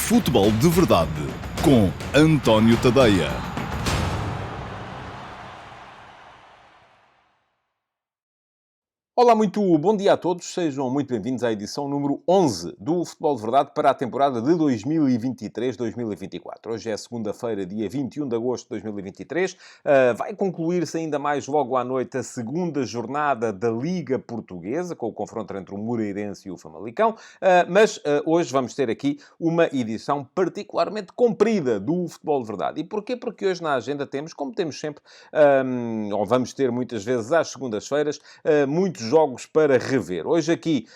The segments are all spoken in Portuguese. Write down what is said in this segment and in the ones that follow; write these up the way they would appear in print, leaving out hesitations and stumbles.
Futebol de Verdade com António Tadeia. Olá, muito bom dia a todos. Sejam muito bem-vindos à edição número 11 do Futebol de Verdade para a temporada de 2023-2024. Hoje é segunda-feira, dia 21 de agosto de 2023. Vai concluir-se ainda mais logo à noite a segunda jornada da Liga Portuguesa, com o confronto entre o Moreirense e o Famalicão. Mas hoje vamos ter aqui uma edição particularmente comprida do Futebol de Verdade. E porquê? Porque hoje na agenda temos, como temos sempre, ou vamos ter muitas vezes às segundas-feiras, muitos jogos para rever. Hoje aqui,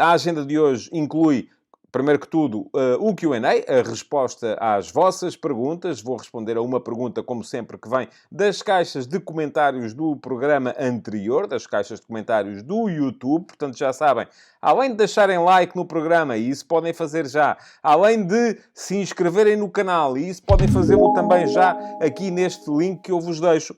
a agenda de hoje inclui, primeiro que tudo, o Q&A, a resposta às vossas perguntas. Vou responder a uma pergunta, como sempre, que vem das caixas de comentários do programa anterior, das caixas de comentários do YouTube. Portanto, já sabem, além de deixarem like no programa, e isso podem fazer já, além de se inscreverem no canal, e isso podem fazê-lo também já aqui neste link que eu vos deixo,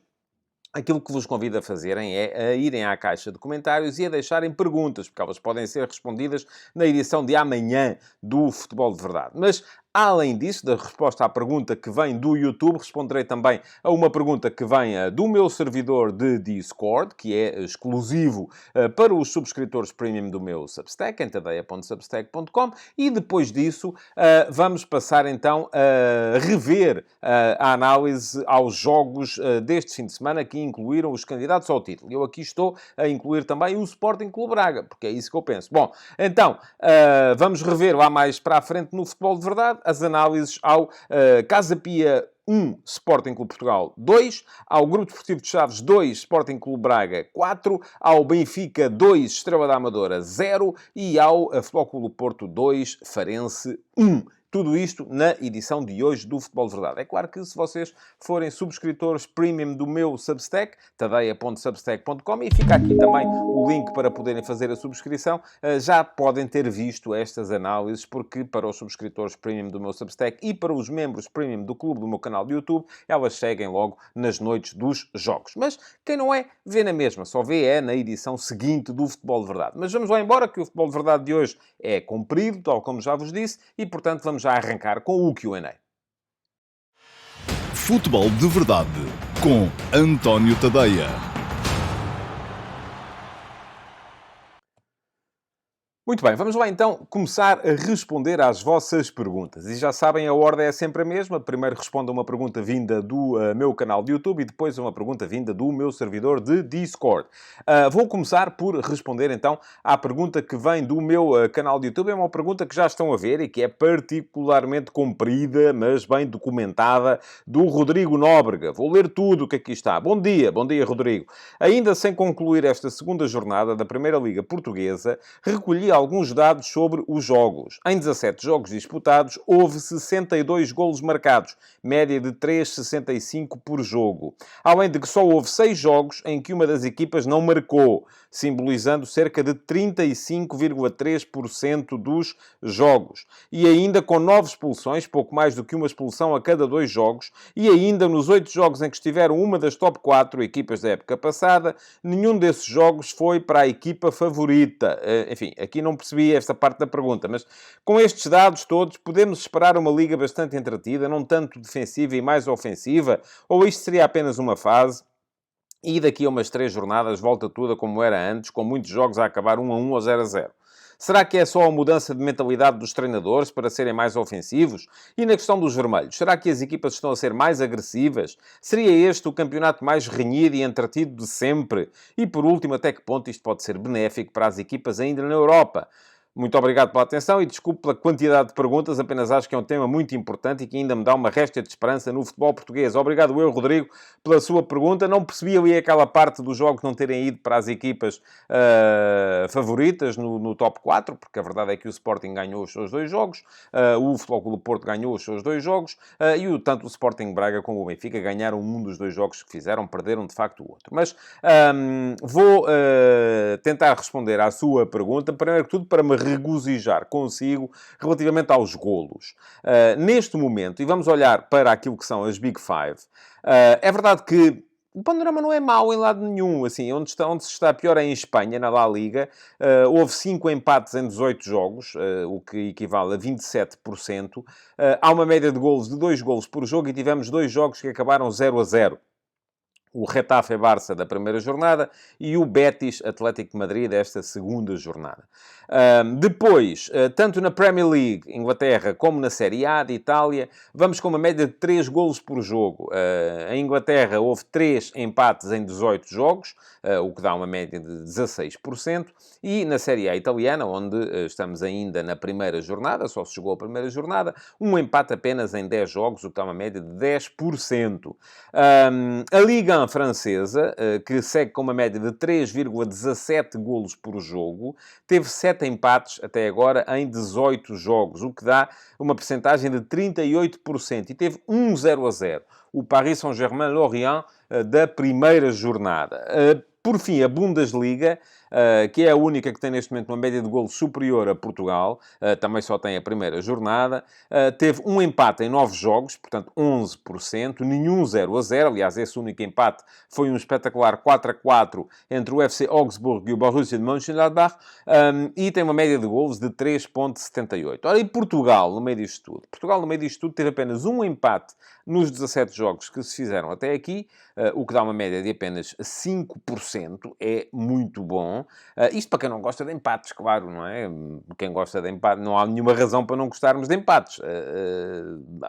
aquilo que vos convido a fazerem é a irem à caixa de comentários e a deixarem perguntas, porque elas podem ser respondidas na edição de amanhã do Futebol de Verdade. Mas, além disso, da resposta à pergunta que vem do YouTube, responderei também a uma pergunta que vem do meu servidor de Discord, que é exclusivo para os subscritores premium do meu Substack, em tadeia.substack.com, e depois disso vamos passar então a rever a análise aos jogos deste fim de semana, que incluíram os candidatos ao título. Eu aqui estou a incluir também o Sporting Clube Braga, porque é isso que eu penso. Bom, então, vamos rever lá mais para a frente no Futebol de Verdade as análises ao Casa Pia 1, Sporting Clube Portugal 2, ao Grupo Desportivo de Chaves 2, Sporting Clube Braga 4, ao Benfica 2, Estrela da Amadora 0 e ao Futebol Clube Porto 2, Farense 1. Tudo isto na edição de hoje do Futebol de Verdade. É claro que se vocês forem subscritores premium do meu Substack, tadeia.substack.com, e fica aqui também o link para poderem fazer a subscrição, já podem ter visto estas análises, porque para os subscritores premium do meu Substack e para os membros premium do clube do meu canal de YouTube, elas seguem logo nas noites dos jogos. Mas quem não é, vê na mesma, só vê na edição seguinte do Futebol de Verdade. Mas vamos lá embora, que o Futebol de Verdade de hoje é comprido, tal como já vos disse, e portanto vamos já arrancar com o Q&A. Futebol de Verdade com António Tadeia. Muito bem, vamos lá então começar a responder às vossas perguntas. E já sabem, a ordem é sempre a mesma. Primeiro respondo a uma pergunta vinda do meu canal de YouTube e depois a uma pergunta vinda do meu servidor de Discord. Vou começar por responder então à pergunta que vem do meu canal de YouTube. É uma pergunta que já estão a ver e que é particularmente comprida, mas bem documentada, do Rodrigo Nóbrega. Vou ler tudo o que aqui está. Bom dia Rodrigo. Ainda sem concluir esta segunda jornada da Primeira Liga Portuguesa, recolhi alguns dados sobre os jogos. Em 17 jogos disputados, houve 62 golos marcados, média de 3,65 por jogo. Além de que só houve 6 jogos em que uma das equipas não marcou, simbolizando cerca de 35,3% dos jogos. E ainda com 9 expulsões, pouco mais do que uma expulsão a cada 2 jogos, e ainda nos 8 jogos em que estiveram uma das top 4 equipas da época passada, nenhum desses jogos foi para a equipa favorita. Enfim, aqui não percebi esta parte da pergunta, mas com estes dados todos, podemos esperar uma liga bastante entretida, não tanto defensiva e mais ofensiva? Ou isto seria apenas uma fase? E daqui a umas 3 jornadas volta tudo a como era antes, com muitos jogos a acabar 1-1 ou 0-0. Será que é só a mudança de mentalidade dos treinadores para serem mais ofensivos? E na questão dos vermelhos, será que as equipas estão a ser mais agressivas? Seria este o campeonato mais renhido e entretido de sempre? E por último, até que ponto isto pode ser benéfico para as equipas ainda na Europa? Muito obrigado pela atenção e desculpe pela quantidade de perguntas, apenas acho que é um tema muito importante e que ainda me dá uma réstia de esperança no futebol português. Obrigado eu, Rodrigo, pela sua pergunta. Não percebi ali aquela parte dos jogos não terem ido para as equipas favoritas no top 4, porque a verdade é que o Sporting ganhou os seus 2 jogos, o Futebol Clube do Porto ganhou os seus 2 jogos, e tanto o Sporting Braga como o Benfica ganharam um dos 2 jogos que fizeram, perderam de facto o outro. Mas vou tentar responder à sua pergunta, primeiro que tudo para me regozijar consigo relativamente aos golos. Neste momento, e vamos olhar para aquilo que são as Big Five, é verdade que o panorama não é mau em lado nenhum. Assim, onde se está pior é em Espanha, na La Liga. Houve 5 empates em 18 jogos, o que equivale a 27%. Há uma média de golos de 2 golos por jogo e tivemos 2 jogos que acabaram 0-0. O Getafe Barça da primeira jornada e o Betis Atlético de Madrid desta segunda jornada. Depois, tanto na Premier League, Inglaterra, como na Série A de Itália, vamos com uma média de 3 golos por jogo. Em Inglaterra houve 3 empates em 18 jogos, o que dá uma média de 16%. E na Série A italiana, onde estamos ainda na primeira jornada, só se jogou a primeira jornada, um empate apenas em 10 jogos, o que dá uma média de 10%. A Liga francesa, que segue com uma média de 3,17 golos por jogo, teve 7 empates até agora em 18 jogos, o que dá uma percentagem de 38%. E teve 0-0. O Paris Saint-Germain-Lorient da primeira jornada. Por fim, a Bundesliga, que é a única que tem neste momento uma média de golos superior a Portugal, também só tem a primeira jornada, teve um empate em 9 jogos, portanto 11%, nenhum 0-0. Aliás, esse único empate foi um espetacular 4-4 entre o FC Augsburg e o Borussia de Mönchengladbach, e tem uma média de golos de 3,78. Ora, e Portugal, no meio disto tudo? Portugal, no meio disto tudo, teve apenas um empate nos 17 jogos que se fizeram até aqui, o que dá uma média de apenas 5%, é muito bom. Isto para quem não gosta de empates, claro, não é? Quem gosta de empate, não há nenhuma razão para não gostarmos de empates.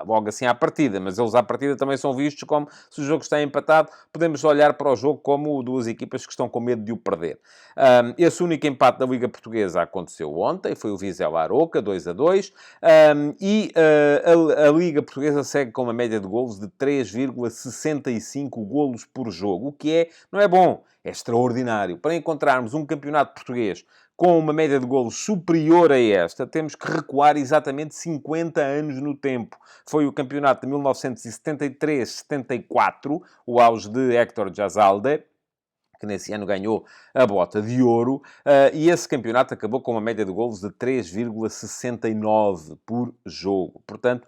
Logo assim à partida, mas eles à partida também são vistos como, se o jogo está empatado, podemos olhar para o jogo como duas equipas que estão com medo de o perder. Esse único empate da Liga Portuguesa aconteceu ontem, foi o Vizela Aroca, 2-2, a Liga Portuguesa segue com uma média de golos de 3,65 golos por jogo, o que não é bom, é extraordinário. Para encontrarmos um campeonato português com uma média de golos superior a esta, temos que recuar exatamente 50 anos no tempo. Foi o campeonato de 1973-74, o auge de Héctor Jazalde, que nesse ano ganhou a bota de ouro, e esse campeonato acabou com uma média de golos de 3,69 por jogo. Portanto,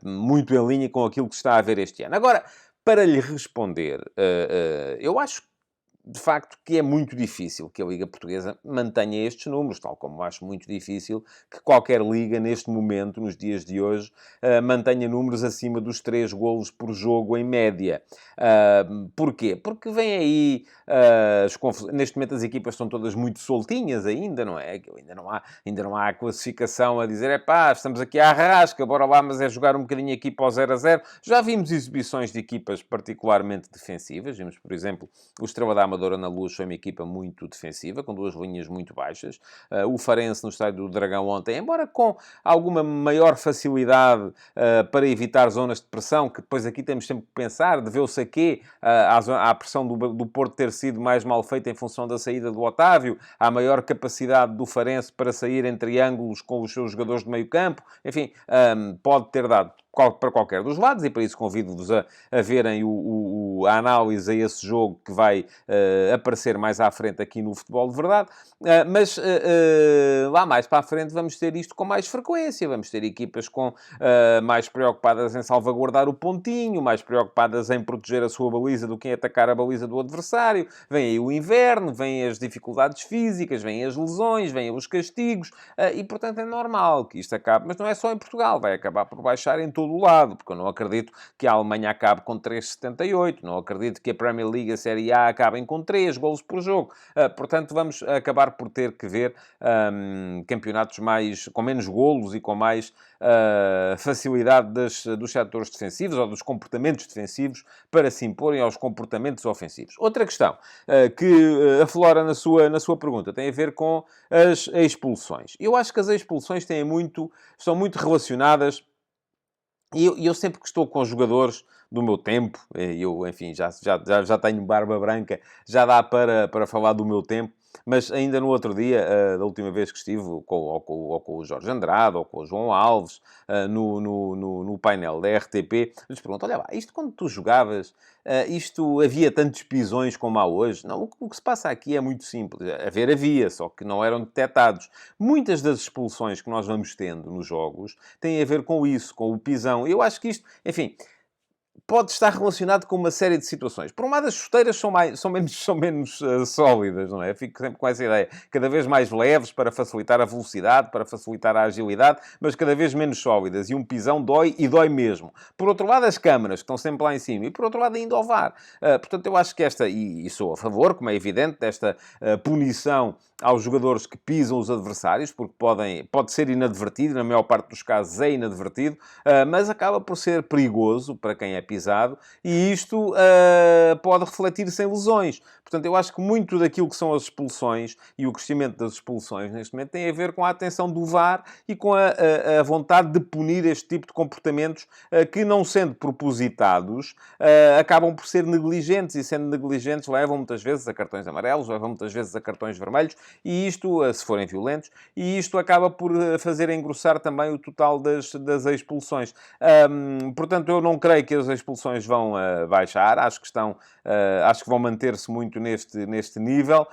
muito em linha com aquilo que está a haver este ano. Agora, para lhe responder, eu acho de facto que é muito difícil que a Liga Portuguesa mantenha estes números, tal como acho muito difícil que qualquer liga, neste momento, nos dias de hoje, mantenha números acima dos 3 golos por jogo em média. Porquê? Porque vem aí, neste momento as equipas estão todas muito soltinhas ainda, não é? Ainda não há a classificação a dizer, estamos aqui à arrasca, bora lá, mas é jogar um bocadinho aqui para o 0-0. Já vimos exibições de equipas particularmente defensivas, vimos, por exemplo, o Estrela da Amadora na Luz foi uma equipa muito defensiva, com 2 linhas muito baixas. O Farense no Estádio do Dragão ontem, embora com alguma maior facilidade para evitar zonas de pressão, que depois aqui temos sempre que pensar, deveu-se a quê? À pressão do Porto ter sido mais mal feita em função da saída do Otávio, à maior capacidade do Farense para sair em triângulos com os seus jogadores de meio campo. Enfim, pode ter dado para qualquer dos lados, e para isso convido-vos a verem a análise a esse jogo que vai aparecer mais à frente aqui no Futebol de Verdade. Mas lá mais para a frente vamos ter isto com mais frequência. Vamos ter equipas mais preocupadas em salvaguardar o pontinho, mais preocupadas em proteger a sua baliza do que em atacar a baliza do adversário. Vem aí o inverno, vêm as dificuldades físicas, vêm as lesões, vêm os castigos, e portanto é normal que isto acabe. Mas não é só em Portugal, vai acabar por baixar em todo o lado, porque eu não acredito que a Alemanha acabe com 3,78, não acredito que a Premier League e a Série A acabem com 3 golos por jogo. Portanto, vamos acabar por ter que ver campeonatos com menos golos e com mais facilidade dos setores defensivos ou dos comportamentos defensivos para se imporem aos comportamentos ofensivos. Outra questão que aflora na sua pergunta tem a ver com as expulsões. Eu acho que as expulsões estão muito relacionadas. E eu sempre que estou com jogadores do meu tempo, eu, enfim, já tenho barba branca, já dá para falar do meu tempo, mas ainda no outro dia, da última vez que estive com o Jorge Andrade ou com o João Alves, no painel da RTP, lhes pergunto, olha lá, isto quando tu jogavas, isto havia tantos pisões como há hoje? Não, o que se passa aqui é muito simples. Havia, só que não eram detectados. Muitas das expulsões que nós vamos tendo nos jogos têm a ver com isso, com o pisão. Eu acho que isto, enfim, pode estar relacionado com uma série de situações. Por um lado, as chuteiras são menos sólidas, não é? Fico sempre com essa ideia. Cada vez mais leves para facilitar a velocidade, para facilitar a agilidade, mas cada vez menos sólidas. E um pisão dói e dói mesmo. Por outro lado, as câmaras, que estão sempre lá em cima. E por outro lado, ainda o VAR. Portanto, eu acho que e sou a favor, como é evidente, desta punição aos jogadores que pisam os adversários, porque pode ser inadvertido, na maior parte dos casos é inadvertido, mas acaba por ser perigoso para quem é pisado, e isto pode refletir-se em lesões. Portanto, eu acho que muito daquilo que são as expulsões e o crescimento das expulsões neste momento tem a ver com a atenção do VAR e com a vontade de punir este tipo de comportamentos que, não sendo propositados, acabam por ser negligentes, e sendo negligentes levam muitas vezes a cartões amarelos, levam muitas vezes a cartões vermelhos, e isto, se forem violentos, e isto acaba por fazer engrossar também o total das expulsões. Portanto, eu não creio que as expulsões vão baixar, acho que vão manter-se muito neste nível,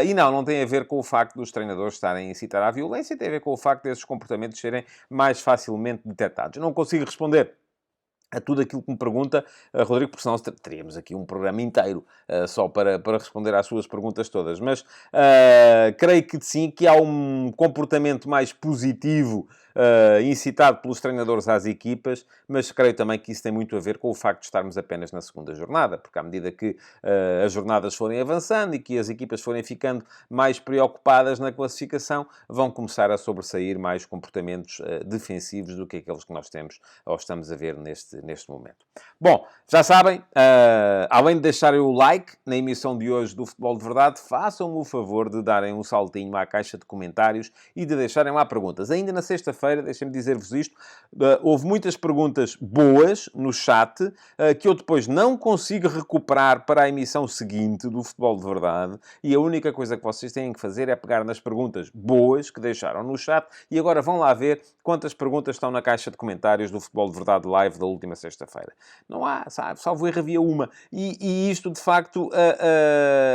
e não tem a ver com o facto dos treinadores estarem a incitar à violência, tem a ver com o facto desses comportamentos serem mais facilmente detectados. Não consigo responder a tudo aquilo que me pergunta, Rodrigo, porque senão teríamos aqui um programa inteiro só para responder às suas perguntas todas. Mas creio que sim, que há um comportamento mais positivo incitado pelos treinadores às equipas, mas creio também que isso tem muito a ver com o facto de estarmos apenas na segunda jornada, porque à medida que as jornadas forem avançando e que as equipas forem ficando mais preocupadas na classificação, vão começar a sobressair mais comportamentos defensivos do que aqueles que nós temos ou estamos a ver neste momento. Bom, já sabem, além de deixarem o like na emissão de hoje do Futebol de Verdade, façam-me o favor de darem um saltinho à caixa de comentários e de deixarem lá perguntas. Ainda na sexta-feira, deixem-me dizer-vos isto, houve muitas perguntas boas no chat, que eu depois não consigo recuperar para a emissão seguinte do Futebol de Verdade, e a única coisa que vocês têm que fazer é pegar nas perguntas boas que deixaram no chat, e agora vão lá ver quantas perguntas estão na caixa de comentários do Futebol de Verdade Live da última sexta-feira. Não há, sabe? Salvo erro, havia uma. E isto, de facto,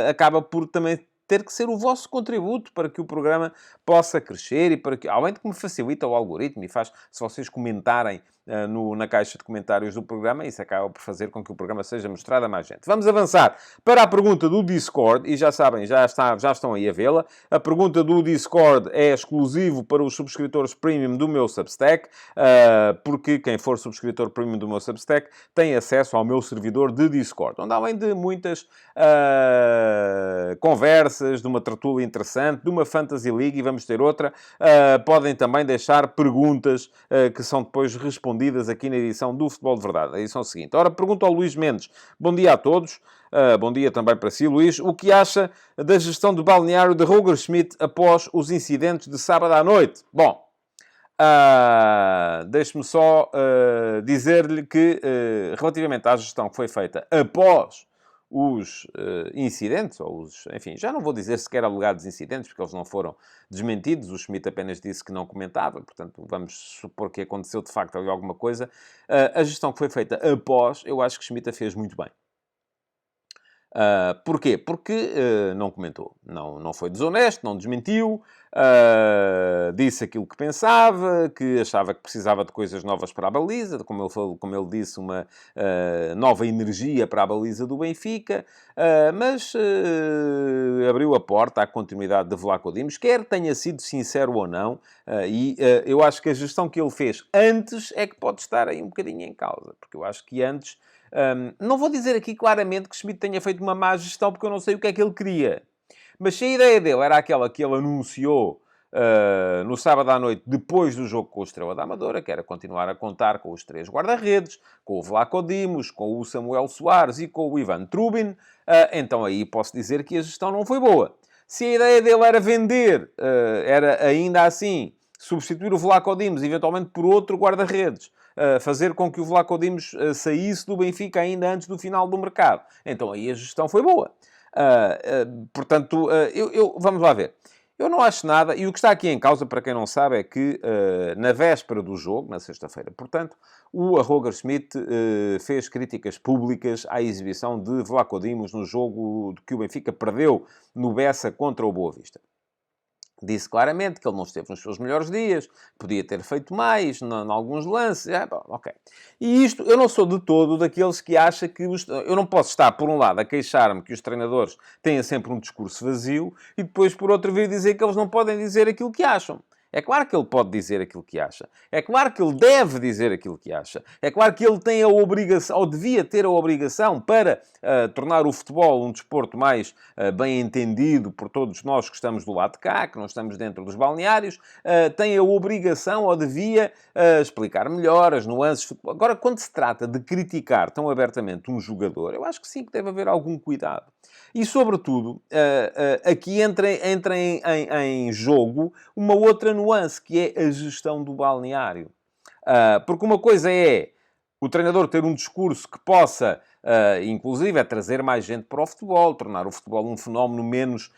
acaba por também ter que ser o vosso contributo para que o programa possa crescer e para que, além de que me facilita o algoritmo e faz, se vocês comentarem na caixa de comentários do programa, isso acaba por fazer com que o programa seja mostrado a mais gente. Vamos avançar para a pergunta do Discord, e já sabem, já estão aí a vê-la. A pergunta do Discord é exclusivo para os subscritores premium do meu Substack, porque quem for subscritor premium do meu Substack tem acesso ao meu servidor de Discord, onde além de muitas conversas, de uma tertúlia interessante, de uma Fantasy League, e vamos ter outra, podem também deixar perguntas que são depois respondidas aqui na edição do Futebol de Verdade, a edição seguinte. Ora, pergunto ao Luís Mendes. Bom dia a todos. Bom dia também para si, Luís. O que acha da gestão do balneário de Roger Schmidt após os incidentes de sábado à noite? Bom, deixe-me só dizer-lhe que, relativamente à gestão que foi feita após os incidentes, enfim, já não vou dizer sequer alegados incidentes, porque eles não foram desmentidos, o Schmidt apenas disse que não comentava, portanto, vamos supor que aconteceu de facto ali alguma coisa. A gestão que foi feita após, eu acho que Schmidt a fez muito bem. Porquê? Porque não comentou. Não foi desonesto, não desmentiu, disse aquilo que pensava, que achava que precisava de coisas novas para a baliza, como ele disse, uma nova energia para a baliza do Benfica, mas abriu a porta à continuidade de Vlaco Dimos, quer tenha sido sincero ou não, eu acho que a gestão que ele fez antes é que pode estar aí um bocadinho em causa, porque eu acho que antes... não vou dizer aqui claramente que Schmidt tenha feito uma má gestão, porque eu não sei o que é que ele queria. Mas se a ideia dele era aquela que ele anunciou no sábado à noite, depois do jogo com o Estrela da Amadora, que era continuar a contar com os 3 guarda-redes, com o Vlaco Dimos, com o Samuel Soares e com o Ivan Trubin, então aí posso dizer que a gestão não foi boa. Se a ideia dele era vender, era ainda assim substituir o Vlaco Dimos, eventualmente por outro guarda-redes, fazer com que o Vlaco Dimos saísse do Benfica ainda antes do final do mercado. Então aí a gestão foi boa. Portanto, vamos lá ver. Eu não acho nada, e o que está aqui em causa, para quem não sabe, é que na véspera do jogo, na sexta-feira, portanto, o Roger Schmidt fez críticas públicas à exibição de Vlaco Dimos no jogo que o Benfica perdeu no Bessa contra o Boa Vista. Disse claramente que ele não esteve nos seus melhores dias, podia ter feito mais em alguns lances. Bom, ok. E isto, eu não sou de todo daqueles que acham que... Eu não posso estar, por um lado, a queixar-me que os treinadores têm sempre um discurso vazio e depois, por outro, vir dizer que eles não podem dizer aquilo que acham. É claro que ele pode dizer aquilo que acha. É claro que ele deve dizer aquilo que acha. É claro que ele tem a obrigação, ou devia ter a obrigação, para tornar o futebol um desporto mais bem entendido por todos nós que estamos do lado de cá, que não estamos dentro dos balneários, tem a obrigação, ou devia, explicar melhor as nuances. Agora, quando se trata de criticar tão abertamente um jogador, eu acho que sim que deve haver algum cuidado. E, sobretudo, aqui entra em jogo uma outra nuance, que é a gestão do balneário. Porque uma coisa é o treinador ter um discurso que possa, inclusive, trazer mais gente para o futebol, tornar o futebol um fenómeno menos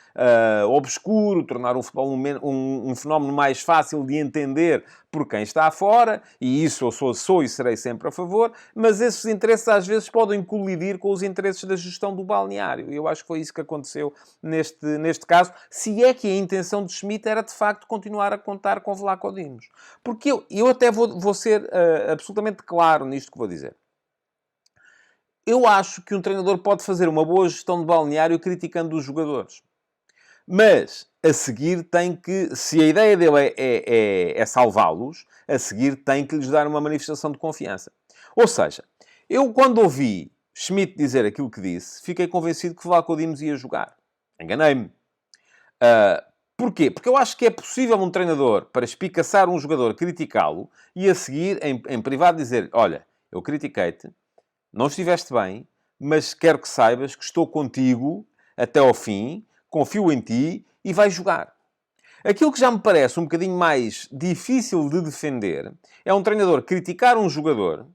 obscuro, tornar o futebol um fenómeno mais fácil de entender por quem está fora, e isso eu sou e serei sempre a favor, mas esses interesses às vezes podem colidir com os interesses da gestão do balneário. E eu acho que foi isso que aconteceu neste caso, se é que a intenção de Schmidt era de facto continuar a contar com Vlaco Dimos. Porque eu até vou ser absolutamente claro nisto que vou dizer. Eu acho que um treinador pode fazer uma boa gestão de balneário criticando os jogadores. Mas, a seguir, tem que... Se a ideia dele é salvá-los, a seguir tem que lhes dar uma manifestação de confiança. Ou seja, eu quando ouvi Schmidt dizer aquilo que disse, fiquei convencido que Vlaco Dimos ia jogar. Enganei-me. Porquê? Porque eu acho que é possível um treinador, para espicaçar um jogador, criticá-lo, e a seguir, em privado, dizer: olha, eu critiquei-te, não estiveste bem, mas quero que saibas que estou contigo até ao fim, confio em ti e vais jogar. Aquilo que já me parece um bocadinho mais difícil de defender é um treinador criticar um jogador,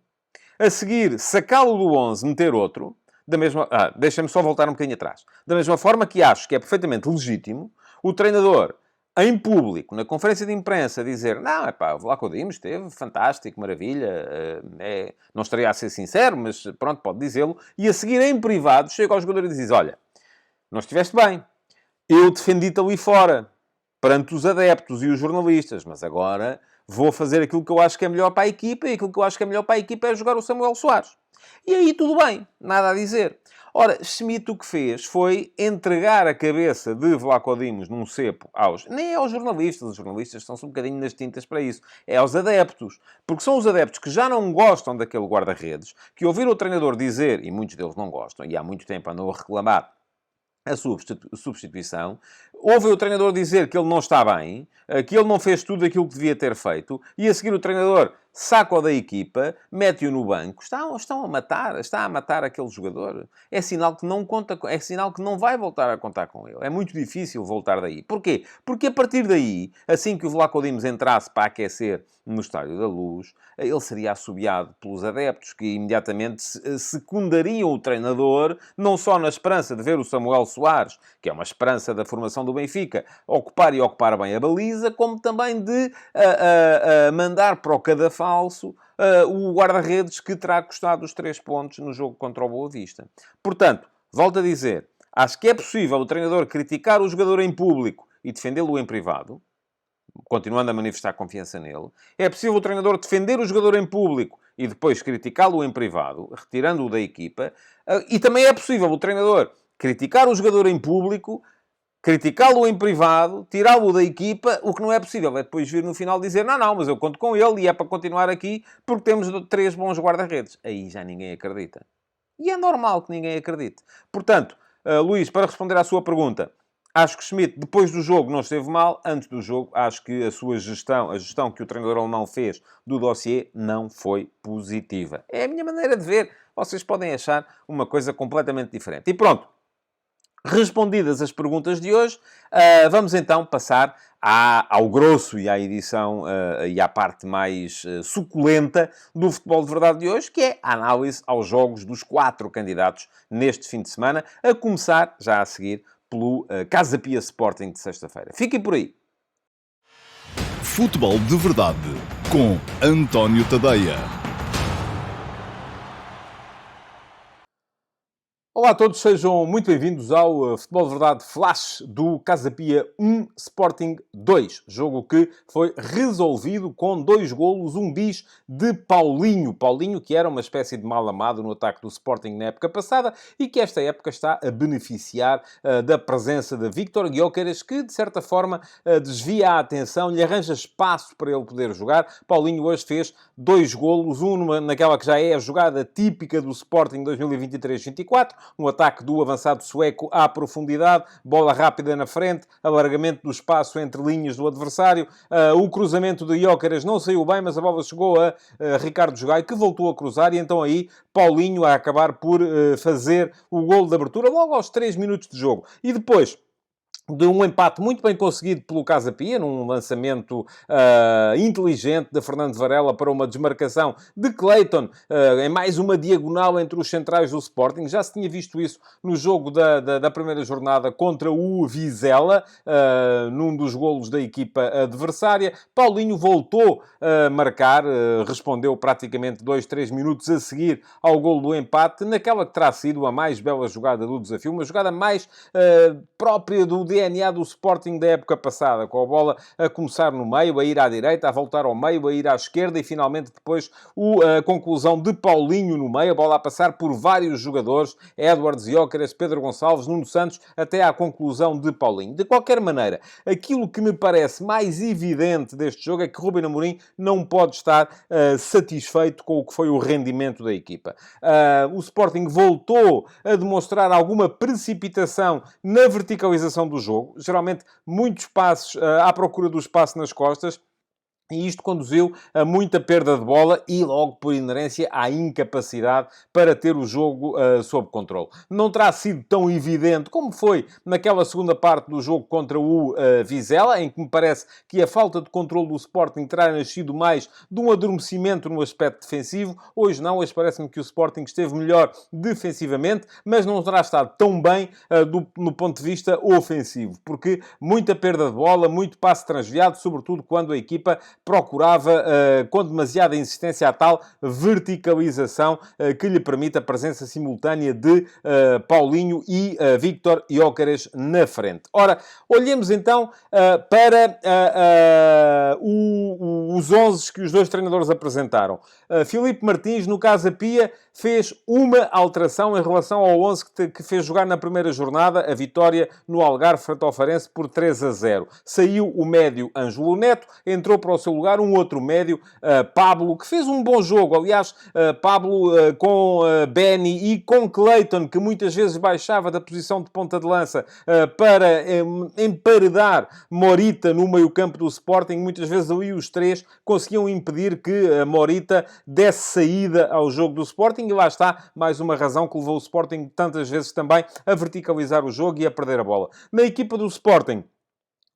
a seguir sacá-lo do 11, meter outro, da mesma... deixa-me só voltar um bocadinho atrás. Da mesma forma que acho que é perfeitamente legítimo o treinador, em público, na conferência de imprensa, dizer: não, o Vlaco Dimos esteve fantástico, maravilha, não estaria a ser sincero, mas pronto, pode dizê-lo, e a seguir, em privado, chega ao jogador e diz: olha, não estiveste bem, eu defendi-te ali fora, perante os adeptos e os jornalistas, mas agora vou fazer aquilo que eu acho que é melhor para a equipa, e aquilo que eu acho que é melhor para a equipa é jogar o Samuel Soares. E aí tudo bem, nada a dizer. Ora, Schmidt o que fez foi entregar a cabeça de Vlaco Dimos num cepo nem aos jornalistas, os jornalistas estão-se um bocadinho nas tintas para isso, é aos adeptos. Porque são os adeptos que já não gostam daquele guarda-redes, que ouviram o treinador dizer, e muitos deles não gostam, e há muito tempo andam a reclamar a substituição, ouvem o treinador dizer que ele não está bem, que ele não fez tudo aquilo que devia ter feito, e a seguir o treinador saca-o da equipa, mete-o no banco. Está a matar aquele jogador. É sinal que não conta, é sinal que não vai voltar a contar com ele. É muito difícil voltar daí. Porquê? Porque a partir daí, assim que o Vlaco Dimos entrasse para aquecer no Estádio da Luz, ele seria assobiado pelos adeptos, que imediatamente secundariam o treinador, não só na esperança de ver o Samuel Soares, que é uma esperança da formação do Benfica, ocupar bem a baliza, como também de mandar para o cadafalso o guarda-redes que terá custado os 3 pontos no jogo contra o Boa Vista. Portanto, volto a dizer, acho que é possível o treinador criticar o jogador em público e defendê-lo em privado, continuando a manifestar confiança nele. É possível o treinador defender o jogador em público e depois criticá-lo em privado, retirando-o da equipa. E também é possível o treinador criticar o jogador em público, criticá-lo em privado, tirá-lo da equipa. O que não é possível é depois vir no final dizer: não, mas eu conto com ele e é para continuar aqui porque temos 3 bons guarda-redes. Aí já ninguém acredita. E é normal que ninguém acredite. Portanto, Luís, para responder à sua pergunta, acho que Schmidt, depois do jogo, não esteve mal. Antes do jogo, acho que a gestão que o treinador alemão fez do dossiê, não foi positiva. É a minha maneira de ver. Vocês podem achar uma coisa completamente diferente. E pronto. Respondidas as perguntas de hoje, vamos então passar ao grosso e à edição e à parte mais suculenta do Futebol de Verdade de hoje, que é a análise aos jogos dos 4 candidatos neste fim de semana, a começar, já a seguir, pelo Casa Pia Sporting de sexta-feira. Fiquem por aí. Futebol de Verdade, com António Tadeia. Olá Olá a todos, sejam muito bem-vindos ao Futebol de Verdade Flash do Casa Pia 1 Sporting 2. Jogo que foi resolvido com 2 golos, um bis de Paulinho. Paulinho que era uma espécie de mal amado no ataque do Sporting na época passada e que esta época está a beneficiar da presença de Víctor Gyökeres, que de certa forma desvia a atenção, lhe arranja espaço para ele poder jogar. Paulinho hoje fez 2 golos, um naquela que já é a jogada típica do Sporting 2023-24, um ataque do avançado sueco à profundidade, bola rápida na frente, alargamento do espaço entre linhas do adversário, o cruzamento de Gyökeres não saiu bem, mas a bola chegou a Ricardo Jogai, que voltou a cruzar, e então aí Paulinho a acabar por fazer o golo de abertura logo aos 3 minutos de jogo. E depois de um empate muito bem conseguido pelo Casa Pia, num lançamento inteligente de Fernando Varela para uma desmarcação de Clayton, em mais uma diagonal entre os centrais do Sporting. Já se tinha visto isso no jogo da primeira jornada contra o Vizela, num dos golos da equipa adversária. Paulinho voltou a marcar, respondeu praticamente 2-3 minutos a seguir ao golo do empate, naquela que terá sido a mais bela jogada do desafio, uma jogada mais própria do DNA do Sporting da época passada, com a bola a começar no meio, a ir à direita, a voltar ao meio, a ir à esquerda e finalmente depois a conclusão de Paulinho no meio, a bola a passar por vários jogadores, Edwards, Gyökeres, Pedro Gonçalves, Nuno Santos, até à conclusão de Paulinho. De qualquer maneira, aquilo que me parece mais evidente deste jogo é que Ruben Amorim não pode estar satisfeito com o que foi o rendimento da equipa. O Sporting voltou a demonstrar alguma precipitação na verticalização do jogo, geralmente muitos passos à procura do espaço nas costas, e isto conduziu a muita perda de bola e, logo por inerência, à incapacidade para ter o jogo sob controle. Não terá sido tão evidente como foi naquela segunda parte do jogo contra o Vizela, em que me parece que a falta de controle do Sporting terá nascido mais de um adormecimento no aspecto defensivo. Hoje não, hoje parece-me que o Sporting esteve melhor defensivamente, mas não terá estado tão bem no ponto de vista ofensivo, porque muita perda de bola, muito passe transviado, sobretudo quando a equipa procurava, com demasiada insistência, a tal verticalização que lhe permite a presença simultânea de Paulinho e Víctor Gyökeres na frente. Ora, olhemos então para os 11 que os dois treinadores apresentaram. Filipe Martins, no Casa Pia, fez uma alteração em relação ao 11 que fez jogar na primeira jornada, a vitória no Algarve frente ao Farense por 3-0. Saiu o médio Ângelo Neto, entrou para o seu lugar um outro médio, Pablo, que fez um bom jogo. Aliás, Pablo com Benny e com Clayton, que muitas vezes baixava da posição de ponta de lança para emparedar Morita no meio-campo do Sporting. Muitas vezes ali os três conseguiam impedir que Morita desse saída ao jogo do Sporting, e lá está mais uma razão que levou o Sporting tantas vezes também a verticalizar o jogo e a perder a bola. Na equipa do Sporting,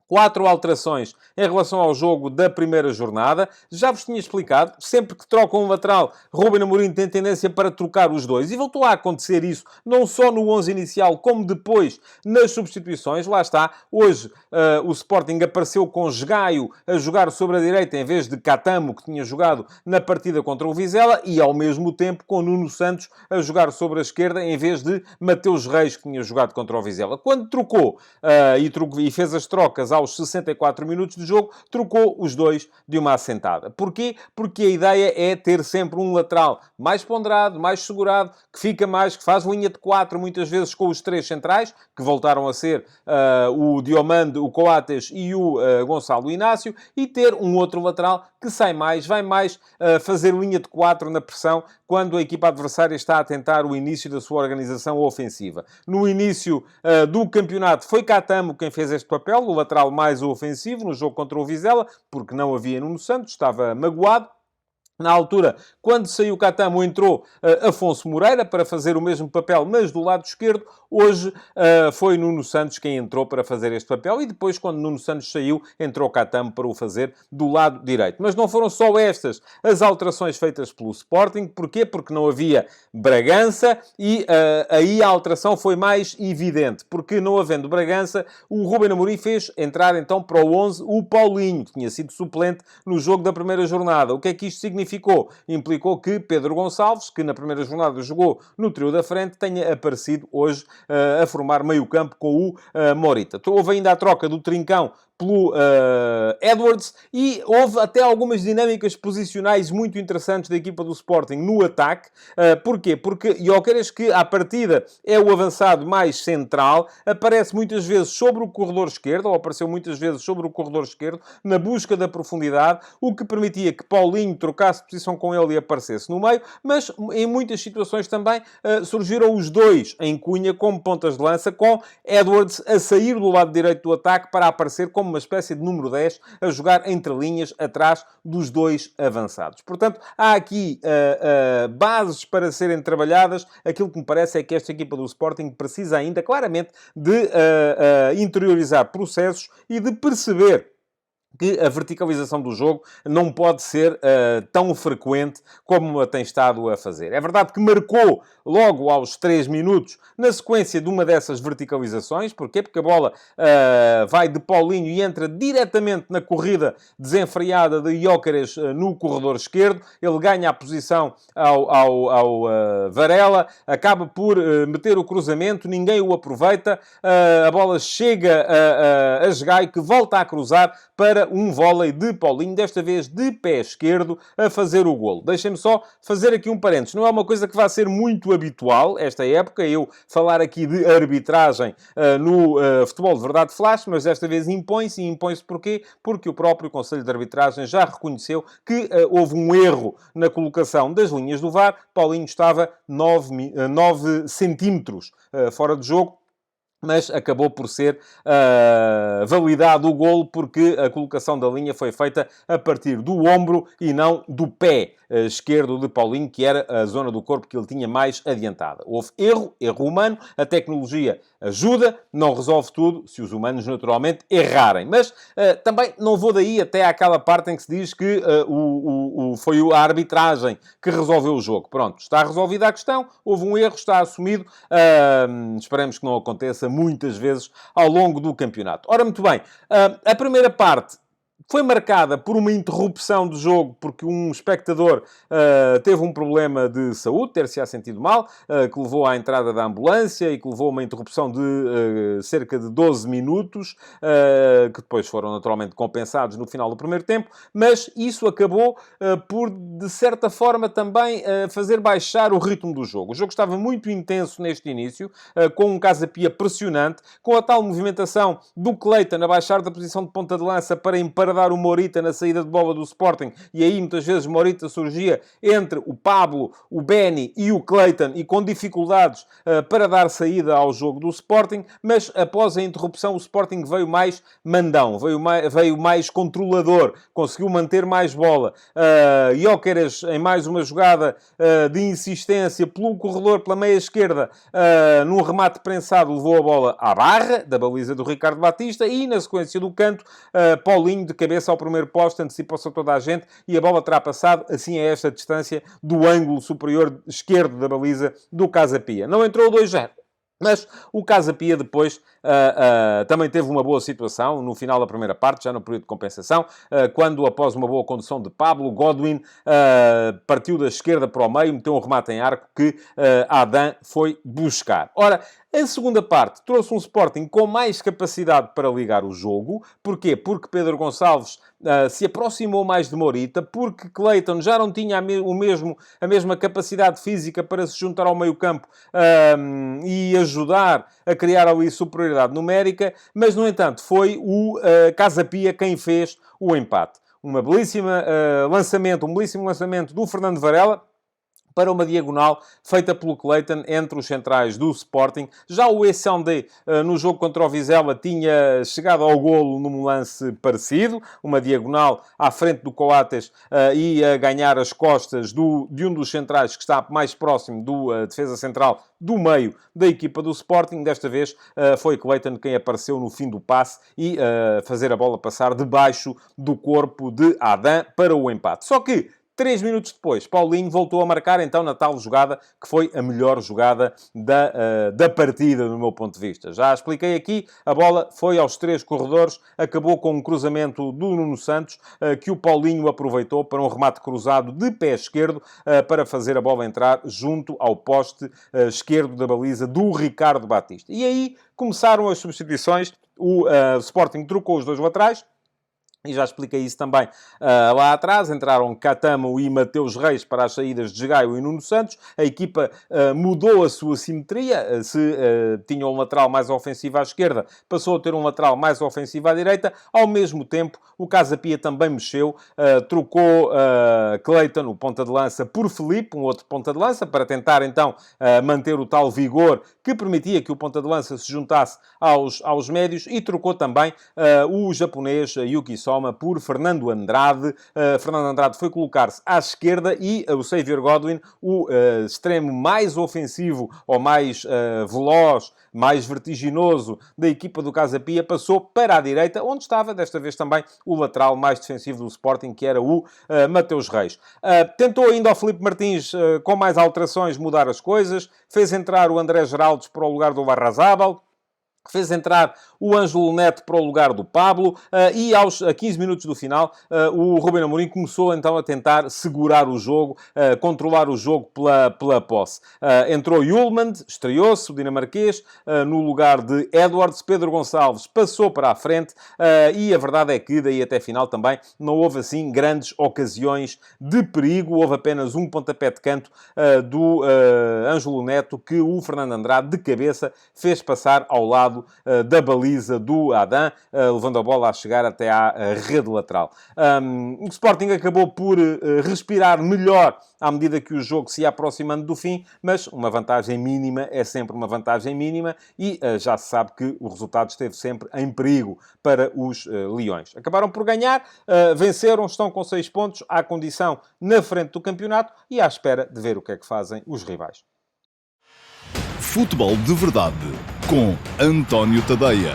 4 alterações em relação ao jogo da primeira jornada. Já vos tinha explicado, sempre que trocam um lateral, Ruben Amorim tem tendência para trocar os dois. E voltou a acontecer isso, não só no 11 inicial, como depois nas substituições. Lá está, hoje o Sporting apareceu com Esgaio a jogar sobre a direita, em vez de Catamo, que tinha jogado na partida contra o Vizela, e ao mesmo tempo com Nuno Santos a jogar sobre a esquerda, em vez de Mateus Reis, que tinha jogado contra o Vizela. Quando trocou e fez as trocas aos 64 minutos de jogo, trocou os dois de uma assentada. Porquê? Porque a ideia é ter sempre um lateral mais ponderado, mais segurado, que fica mais, que faz linha de 4, muitas vezes com os 3 centrais, que voltaram a ser o Diomande, o Coates e o Gonçalo Inácio, e ter um outro lateral que sai mais, vai mais fazer linha de 4 na pressão, quando a equipa adversária está a tentar o início da sua organização ofensiva. No início do campeonato foi Catamo quem fez este papel, o lateral mais ofensivo, no jogo contra o Vizela, porque não havia Nuno Santos, estava magoado. Na altura, quando saiu o Catamo, entrou Afonso Moreira para fazer o mesmo papel, mas do lado esquerdo. Hoje foi Nuno Santos quem entrou para fazer este papel e depois, quando Nuno Santos saiu, entrou Catamo para o fazer do lado direito. Mas não foram só estas as alterações feitas pelo Sporting. Porquê? Porque não havia Bragança e aí a alteração foi mais evidente. Porque não havendo Bragança, o Ruben Amorim fez entrar então para o 11 o Paulinho, que tinha sido suplente no jogo da primeira jornada. O que é que isto significa? significou? Implicou que Pedro Gonçalves, que na primeira jornada jogou no trio da frente, tenha aparecido hoje a formar meio-campo com o Morita. Houve ainda a troca do Trincão pelo Edwards e houve até algumas dinâmicas posicionais muito interessantes da equipa do Sporting no ataque. Porquê? Porque Gyökeres, que à partida é o avançado mais central, aparece muitas vezes sobre o corredor esquerdo, ou apareceu muitas vezes sobre o corredor esquerdo, na busca da profundidade, o que permitia que Paulinho trocasse posição com ele e aparecesse no meio, mas em muitas situações também surgiram os dois em Cunha como pontas de lança, com Edwards a sair do lado direito do ataque para aparecer como uma espécie de número 10 a jogar entre linhas atrás dos dois avançados. Portanto, há aqui bases para serem trabalhadas. Aquilo que me parece é que esta equipa do Sporting precisa ainda, claramente, de interiorizar processos e de perceber que a verticalização do jogo não pode ser tão frequente como a tem estado a fazer. É verdade que marcou logo aos 3 minutos, na sequência de uma dessas verticalizações. Porquê? Porque a bola vai de Paulinho e entra diretamente na corrida desenfreada de Gyökeres no corredor esquerdo. Ele ganha a posição ao Varela, acaba por meter o cruzamento, ninguém o aproveita, a bola chega a Esgaio, que volta a cruzar para um vôlei de Paulinho, desta vez de pé esquerdo, a fazer o golo. Deixem-me só fazer aqui um parênteses. Não é uma coisa que vai ser muito habitual, esta época, eu falar aqui de arbitragem no futebol de verdade flash, mas desta vez impõe-se. E impõe-se porquê? Porque o próprio Conselho de Arbitragem já reconheceu que houve um erro na colocação das linhas do VAR. Paulinho estava 9 centímetros fora de jogo, mas acabou por ser validado o golo porque a colocação da linha foi feita a partir do ombro e não do pé esquerdo de Paulinho, que era a zona do corpo que ele tinha mais adiantada. Houve erro humano, a tecnologia ajuda, não resolve tudo se os humanos naturalmente errarem. Mas também não vou daí até àquela parte em que se diz que foi a arbitragem que resolveu o jogo. Pronto, está resolvida a questão, houve um erro, está assumido, esperemos que não aconteça muitas vezes ao longo do campeonato. Ora, muito bem, a primeira parte foi marcada por uma interrupção do jogo, porque um espectador teve um problema de saúde, ter-se-á sentido mal, que levou à entrada da ambulância e que levou a uma interrupção de cerca de 12 minutos, que depois foram naturalmente compensados no final do primeiro tempo, mas isso acabou por, de certa forma, também fazer baixar o ritmo do jogo. O jogo estava muito intenso neste início, com um Casa Pia pressionante, com a tal movimentação do Cleiton a baixar da posição de ponta de lança para emparedar o Morita na saída de bola do Sporting, e aí muitas vezes Morita surgia entre o Pablo, o Benny e o Cleiton, e com dificuldades para dar saída ao jogo do Sporting, mas após a interrupção o Sporting veio mais mandão, veio mais controlador, conseguiu manter mais bola. Gyökeres, em mais uma jogada de insistência pelo corredor, pela meia esquerda, num remate prensado, levou a bola à barra da baliza do Ricardo Batista, e na sequência do canto, Paulinho de cabeça ao primeiro posto, antecipou-se a toda a gente e a bola terá passado assim a esta distância do ângulo superior esquerdo da baliza do Casa Pia. Não entrou o 2-0. Mas o Casa Pia depois também teve uma boa situação no final da primeira parte, já no período de compensação, quando, após uma boa condução de Pablo, Godwin partiu da esquerda para o meio, meteu um remate em arco que Adam foi buscar. Ora, a segunda parte trouxe um Sporting com mais capacidade para ligar o jogo. Porquê? Porque Pedro Gonçalves se aproximou mais de Morita, porque Cleiton já não tinha a mesma capacidade física para se juntar ao meio-campo e ajudar a criar ali superioridade numérica, mas, no entanto, foi o Casa Pia quem fez o empate. Um belíssimo lançamento do Fernando Varela para uma diagonal feita pelo Cleiton entre os centrais do Sporting. Já o Essandé, no jogo contra o Vizela, tinha chegado ao golo num lance parecido, uma diagonal à frente do Coates e a ganhar as costas de um dos centrais que está mais próximo do defesa central do meio da equipa do Sporting. Desta vez foi Cleiton quem apareceu no fim do passe e fazer a bola passar debaixo do corpo de Adam para o empate. Só que 3 minutos depois, Paulinho voltou a marcar, então, na tal jogada, que foi a melhor jogada da partida, do meu ponto de vista. Já expliquei aqui, a bola foi aos 3 corredores, acabou com um cruzamento do Nuno Santos, que o Paulinho aproveitou para um remate cruzado de pé esquerdo, para fazer a bola entrar junto ao poste esquerdo da baliza do Ricardo Batista. E aí começaram as substituições, o Sporting trocou os 2 laterais, e já expliquei isso também lá atrás. Entraram Catamo e Mateus Reis para as saídas de Gaio e Nuno Santos. A equipa mudou a sua simetria. Se tinha um lateral mais ofensivo à esquerda, passou a ter um lateral mais ofensivo à direita. Ao mesmo tempo, o Casa Pia também mexeu. Trocou Cleiton, o ponta de lança, por Felipe, um outro ponta de lança, para tentar então manter o tal vigor que permitia que o ponta de lança se juntasse aos médios. E trocou também o japonês Yuki Soma por Fernando Andrade. Fernando Andrade foi colocar-se à esquerda e o Xavier Godwin, o extremo mais ofensivo ou mais veloz, mais vertiginoso da equipa do Casa Pia, passou para a direita, onde estava, desta vez também, o lateral mais defensivo do Sporting, que era o Mateus Reis. Tentou ainda o Filipe Martins, com mais alterações, mudar as coisas. Fez entrar o André Geraldes para o lugar do Barrazábal. Fez entrar o Ângelo Neto para o lugar do Pablo, e a 15 minutos do final, o Ruben Amorim começou então a tentar segurar o jogo, controlar o jogo pela posse. Entrou Hjulmand, estreou-se, o dinamarquês, no lugar de Edwards. Pedro Gonçalves passou para a frente, e a verdade é que daí até final também não houve assim grandes ocasiões de perigo. Houve apenas um pontapé de canto do Ângelo Neto, que o Fernando Andrade, de cabeça, fez passar ao lado da baliza do Adam, levando a bola a chegar até à rede lateral. O Sporting acabou por respirar melhor à medida que o jogo se ia aproximando do fim, mas uma vantagem mínima é sempre uma vantagem mínima, e já se sabe que o resultado esteve sempre em perigo para os Leões. Acabaram por ganhar, venceram, estão com 6 pontos, à condição na frente do campeonato e à espera de ver o que é que fazem os rivais. Futebol de Verdade com António Tadeia.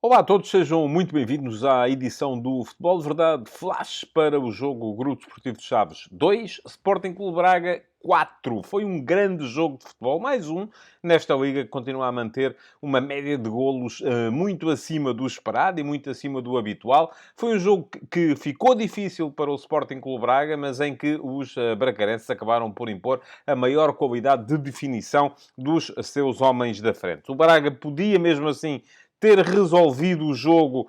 Olá a todos, sejam muito bem-vindos à edição do Futebol de Verdade Flash para o jogo Grupo Desportivo de Chaves 2, Sporting Clube Braga 4. Foi um grande jogo de futebol, mais um, nesta liga que continua a manter uma média de golos muito acima do esperado e muito acima do habitual. Foi um jogo que ficou difícil para o Sporting Clube Braga, mas em que os bracarenses acabaram por impor a maior qualidade de definição dos seus homens da frente. O Braga podia mesmo assim ter resolvido o jogo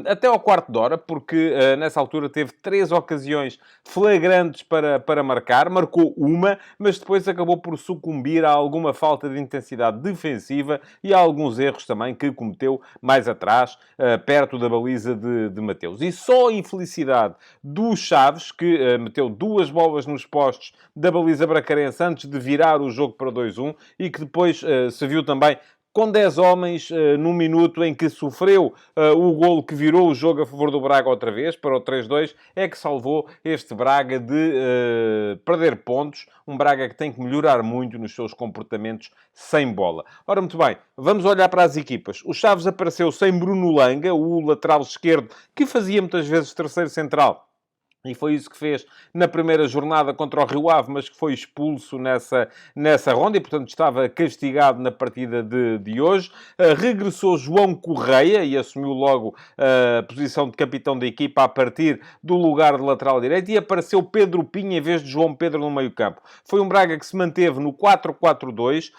até ao quarto de hora, porque nessa altura teve 3 ocasiões flagrantes para marcar. Marcou uma, mas depois acabou por sucumbir a alguma falta de intensidade defensiva e a alguns erros também que cometeu mais atrás, perto da baliza de Mateus. E só a infelicidade do Chaves, que meteu 2 bolas nos postos da baliza bracarense antes de virar o jogo para 2-1, e que depois se viu também com 10 homens, num minuto em que sofreu o golo que virou o jogo a favor do Braga outra vez, para o 3-2, é que salvou este Braga de perder pontos. Um Braga que tem que melhorar muito nos seus comportamentos sem bola. Ora, muito bem, vamos olhar para as equipas. O Chaves apareceu sem Bruno Langa, o lateral esquerdo, que fazia muitas vezes terceiro central. E foi isso que fez na primeira jornada contra o Rio Ave, mas que foi expulso nessa ronda e, portanto, estava castigado na partida de hoje. Regressou João Correia e assumiu logo a posição de capitão da equipa a partir do lugar de lateral direito, e apareceu Pedro Pinho em vez de João Pedro no meio-campo. Foi um Braga que se manteve no 4-4-2,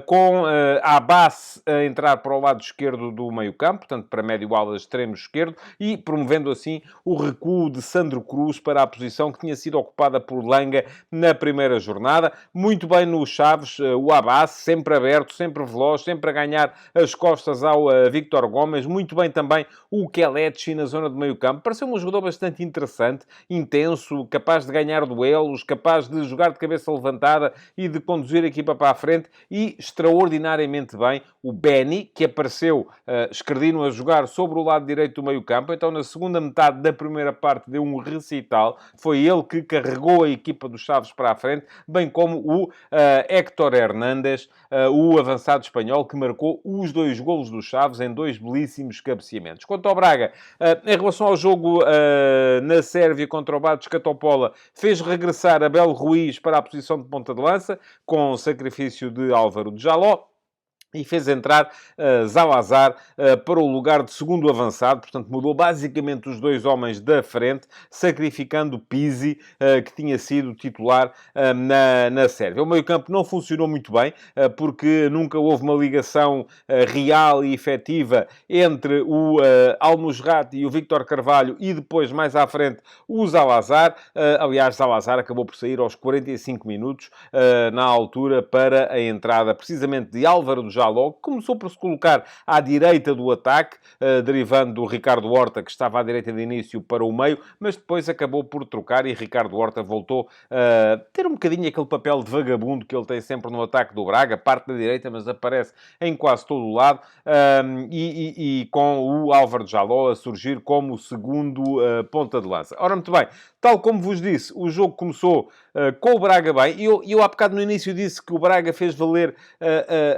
com Abbas a entrar para o lado esquerdo do meio-campo, portanto, para médio ala extremo esquerdo, e promovendo assim o recuo de Sandro Cruz para a posição que tinha sido ocupada por Langa na primeira jornada. Muito bem no Chaves, o Abbas, sempre aberto, sempre veloz, sempre a ganhar as costas ao Víctor Gomes. Muito bem também o Kelechi na zona de meio campo. Pareceu um jogador bastante interessante, intenso, capaz de ganhar duelos, capaz de jogar de cabeça levantada e de conduzir a equipa para a frente, e extraordinariamente bem o Benny, que apareceu esquerdino a jogar sobre o lado direito do meio campo. Então, na segunda metade da primeira parte, deu um recital. Foi ele que carregou a equipa dos Chaves para a frente, bem como o Héctor Hernández, o avançado espanhol, que marcou os 2 golos dos Chaves em 2 belíssimos cabeceamentos. Quanto ao Braga, em relação ao jogo na Sérvia contra o Bačka Topola, fez regressar Abel Ruiz para a posição de ponta de lança, com o sacrifício de Álvaro de Jaló. E fez entrar Zalazar para o lugar de segundo avançado. Portanto, mudou basicamente os 2 homens da frente, sacrificando Pizzi, que tinha sido titular na Sérvia. O meio-campo não funcionou muito bem, porque nunca houve uma ligação real e efetiva entre o Al-Musrati e o Víctor Carvalho e depois, mais à frente, o Zalazar. Aliás, Zalazar acabou por sair aos 45 minutos, na altura, para a entrada, precisamente, de Álvaro do Jaló, que começou por se colocar à direita do ataque, derivando do Ricardo Horta, que estava à direita de início, para o meio, mas depois acabou por trocar e Ricardo Horta voltou a ter um bocadinho aquele papel de vagabundo que ele tem sempre no ataque do Braga, parte da direita, mas aparece em quase todo o lado, e com o Álvaro Jaló a surgir como o segundo ponta de lança. Ora, muito bem, tal como vos disse, o jogo começou com o Braga bem, e eu há bocado no início disse que o Braga fez valer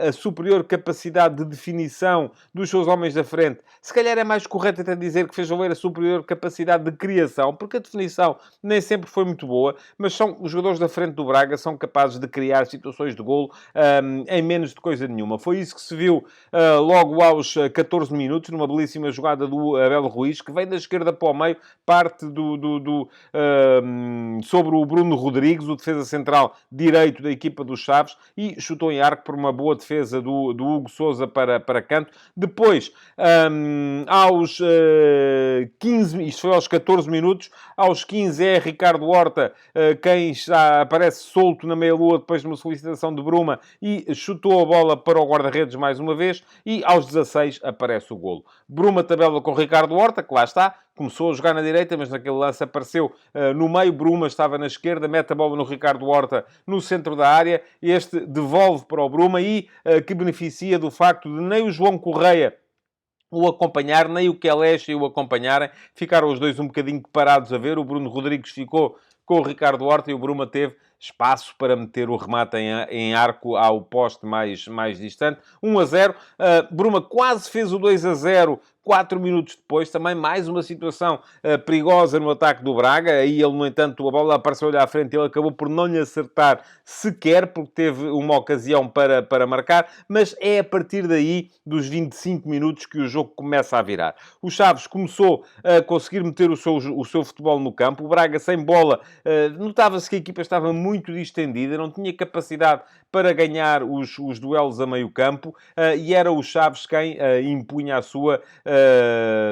a superior capacidade de definição dos seus homens da frente. Se calhar é mais correto até dizer que fez valer a superior capacidade de criação, porque a definição nem sempre foi muito boa, mas os jogadores da frente do Braga são capazes de criar situações de golo em menos de coisa nenhuma. Foi isso que se viu logo aos 14 minutos, numa belíssima jogada do Abel Ruiz, que vem da esquerda para o meio, parte sobre o Bruno Rodrigues, o defesa central direito da equipa dos Chaves, e chutou em arco por uma boa defesa do Hugo Sousa para canto. Depois, aos 15, isto foi aos 14 minutos, aos 15 é Ricardo Horta quem já aparece solto na meia-lua depois de uma solicitação de Bruma e chutou a bola para o guarda-redes mais uma vez, e aos 16 aparece o golo. Bruma tabela com Ricardo Horta, que lá está, começou a jogar na direita, mas naquele lance apareceu no meio. Bruma estava na esquerda, mete a bola no Ricardo Horta no centro da área, este devolve para o Bruma e que beneficia do facto de nem o João Correia o acompanhar, nem o Kelleche o acompanharem. Ficaram os dois um bocadinho parados a ver. O Bruno Rodrigues ficou com o Ricardo Horta e o Bruma teve espaço para meter o remate em arco ao poste mais distante. 1-0. Bruma quase fez o 2-0 4 minutos depois. Também mais uma situação perigosa no ataque do Braga. Aí ele, no entanto, a bola apareceu-lhe à frente. Ele acabou por não lhe acertar sequer, porque teve uma ocasião para marcar. Mas é a partir daí, dos 25 minutos, que o jogo começa a virar. O Chaves começou a conseguir meter o seu futebol no campo. O Braga, sem bola, notava-se que a equipa estava muito distendida, não tinha capacidade para ganhar os duelos a meio campo, e era o Chaves quem impunha a sua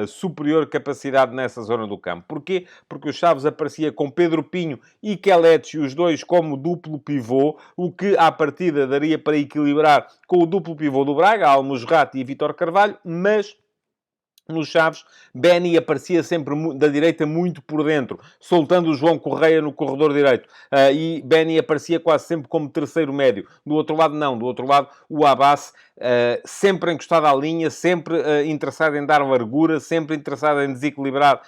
superior capacidade nessa zona do campo. Porquê? Porque o Chaves aparecia com Pedro Pinho e Kelleche, os dois como duplo pivô, o que à partida daria para equilibrar com o duplo pivô do Braga, Al-Musrati e Vítor Carvalho, mas nos Chaves, Benny aparecia sempre da direita muito por dentro, soltando o João Correia no corredor direito. E Benny aparecia quase sempre como terceiro médio. Do outro lado, não. Do outro lado, o Abbas, sempre encostado à linha, sempre interessado em dar largura, sempre interessado em desequilibrar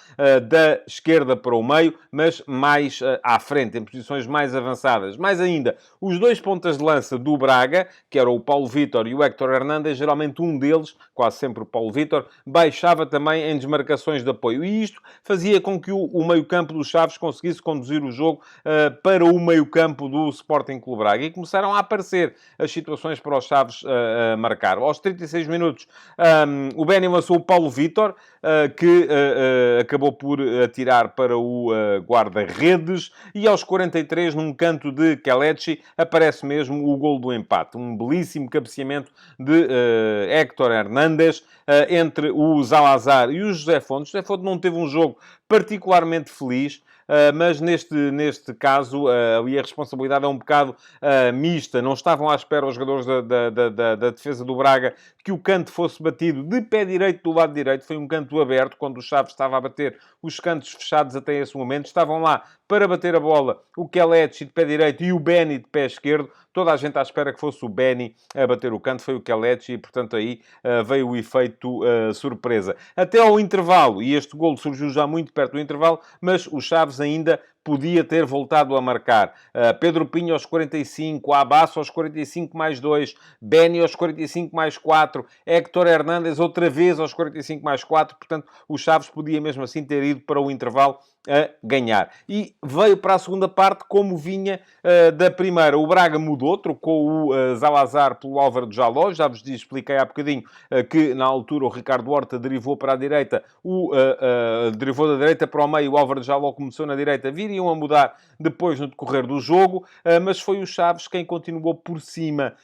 da esquerda para o meio, mas mais à frente, em posições mais avançadas. Mais ainda, os dois pontas de lança do Braga, que eram o Paulo Vítor e o Héctor Hernández, geralmente um deles, quase sempre o Paulo Vítor, baixava também em desmarcações de apoio. E isto fazia com que o meio-campo dos Chaves conseguisse conduzir o jogo para o meio-campo do Sporting Clube Braga. E começaram a aparecer as situações para os Chaves marcar. Aos 36 minutos, o Benny lançou o Paulo Vítor, que acabou por atirar para o guarda-redes. E aos 43, num canto de Kelleche, aparece mesmo o golo do empate. Um belíssimo cabeceamento de Héctor Hernández entre o Zalazar e o José Fontes. José Fontes não teve um jogo particularmente feliz, mas neste caso ali a responsabilidade é um bocado mista. Não estavam à espera os jogadores da defesa do Braga que o canto fosse batido de pé direito do lado direito. Foi um canto aberto, quando o Chaves estava a bater os cantos fechados até esse momento. Estavam lá para bater a bola o Kelleche de pé direito e o Benny de pé esquerdo. Toda a gente à espera que fosse o Benny a bater o canto. Foi o Kelleche e, portanto, aí veio o efeito surpresa. Até ao intervalo, e este golo surgiu já muito perto do intervalo, mas o Chaves ainda podia ter voltado a marcar. Pedro Pinho aos 45, Abasso aos 45 mais 2, Beni aos 45 mais 4, Héctor Hernández outra vez aos 45 mais 4, portanto o Chaves podia mesmo assim ter ido para o intervalo a ganhar. E veio para a segunda parte como vinha da primeira. O Braga mudou, trocou o Zalazar pelo Álvaro Jaló. Já vos expliquei há bocadinho que na altura o Ricardo Horta derivou para a direita, derivou da direita para o meio, o Álvaro Jaló começou na direita, viriam a mudar depois no decorrer do jogo, mas foi o Chaves quem continuou por cima.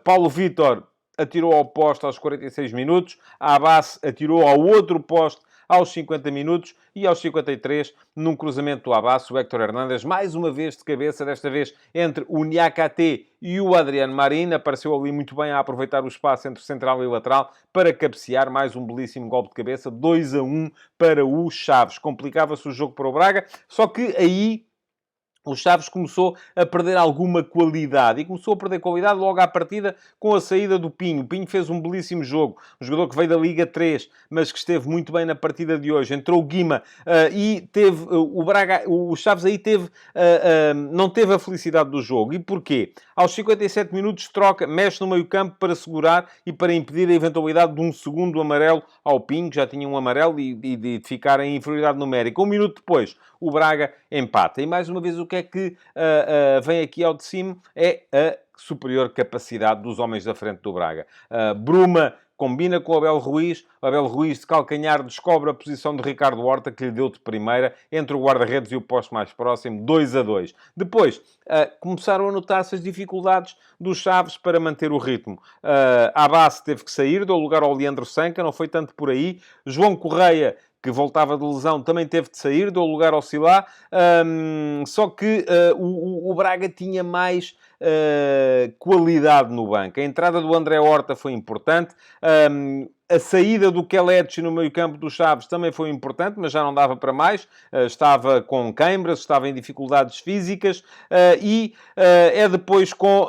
Paulo Vítor atirou ao poste aos 46 minutos, a Abbas atirou ao outro poste aos 50 minutos e aos 53, num cruzamento do Abbas, o Héctor Hernández, mais uma vez de cabeça, desta vez entre o Niakate e o Adriano Marín, apareceu ali muito bem a aproveitar o espaço entre central e lateral para cabecear mais um belíssimo golpe de cabeça, 2-1 para o Chaves. Complicava-se o jogo para o Braga, só que aí o Chaves começou a perder alguma qualidade. E começou a perder qualidade logo à partida com a saída do Pinho. O Pinho fez um belíssimo jogo. Um jogador que veio da Liga 3, mas que esteve muito bem na partida de hoje. Entrou o Guima e teve... o Chaves aí teve... não teve a felicidade do jogo. E porquê? Aos 57 minutos troca, mexe no meio-campo para segurar e para impedir a eventualidade de um segundo amarelo ao Pinho, que já tinha um amarelo, e de ficar em inferioridade numérica. Um minuto depois, o Braga empata. E mais uma vez, o que é que vem aqui ao de cima é a superior capacidade dos homens da frente do Braga. Bruma combina com o Abel Ruiz de calcanhar descobre a posição de Ricardo Horta, que lhe deu de primeira, entre o guarda-redes e o poste mais próximo, 2-2. Depois, começaram a notar-se as dificuldades dos Chaves para manter o ritmo. Abbas teve que sair, deu lugar ao Leandro Sanca, não foi tanto por aí. João Correia, que voltava de lesão, também teve de sair, deu lugar ao Silá. Só que o Braga tinha mais qualidade no banco. A entrada do André Horta foi importante. A saída do Kelechi no meio-campo do Chaves também foi importante, mas já não dava para mais. Estava com queimbras, estava em dificuldades físicas e é depois com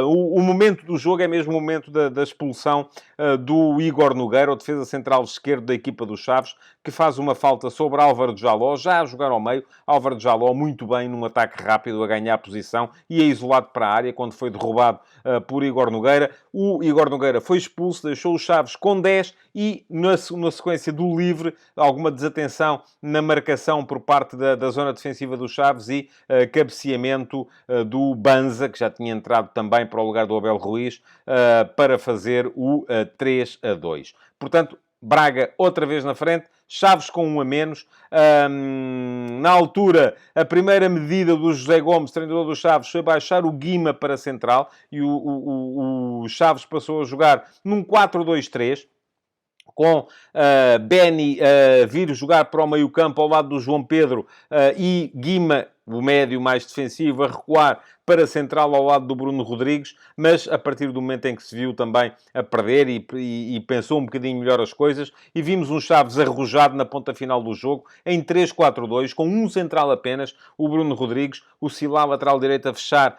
o momento do jogo, é mesmo o momento da expulsão do Igor Nogueira, o defesa central esquerdo da equipa do Chaves, que faz uma falta sobre Álvaro Jaló, já a jogar ao meio. Álvaro Jaló muito bem num ataque rápido, a ganhar posição e a isolado para a área, quando foi derrubado por Igor Nogueira. O Igor Nogueira foi expulso, deixou o Chaves com 10 e, na sequência do livre, alguma desatenção na marcação por parte da zona defensiva do Chaves e cabeceamento do Banza, que já tinha entrado também para o lugar do Abel Ruiz, para fazer o 3-2. Portanto, Braga outra vez na frente, Chaves com 1 a menos. Na altura, a primeira medida do José Gomes, treinador do Chaves, foi baixar o Guima para a central e o Chaves passou a jogar num 4-2-3. Com Beni vir jogar para o meio-campo ao lado do João Pedro e Guima, o médio mais defensivo, a recuar para a central ao lado do Bruno Rodrigues, mas a partir do momento em que se viu também a perder e pensou um bocadinho melhor as coisas, e vimos um Chaves arrojado na ponta final do jogo, em 3-4-2, com um central apenas, o Bruno Rodrigues, o Silá, lateral direito, a fechar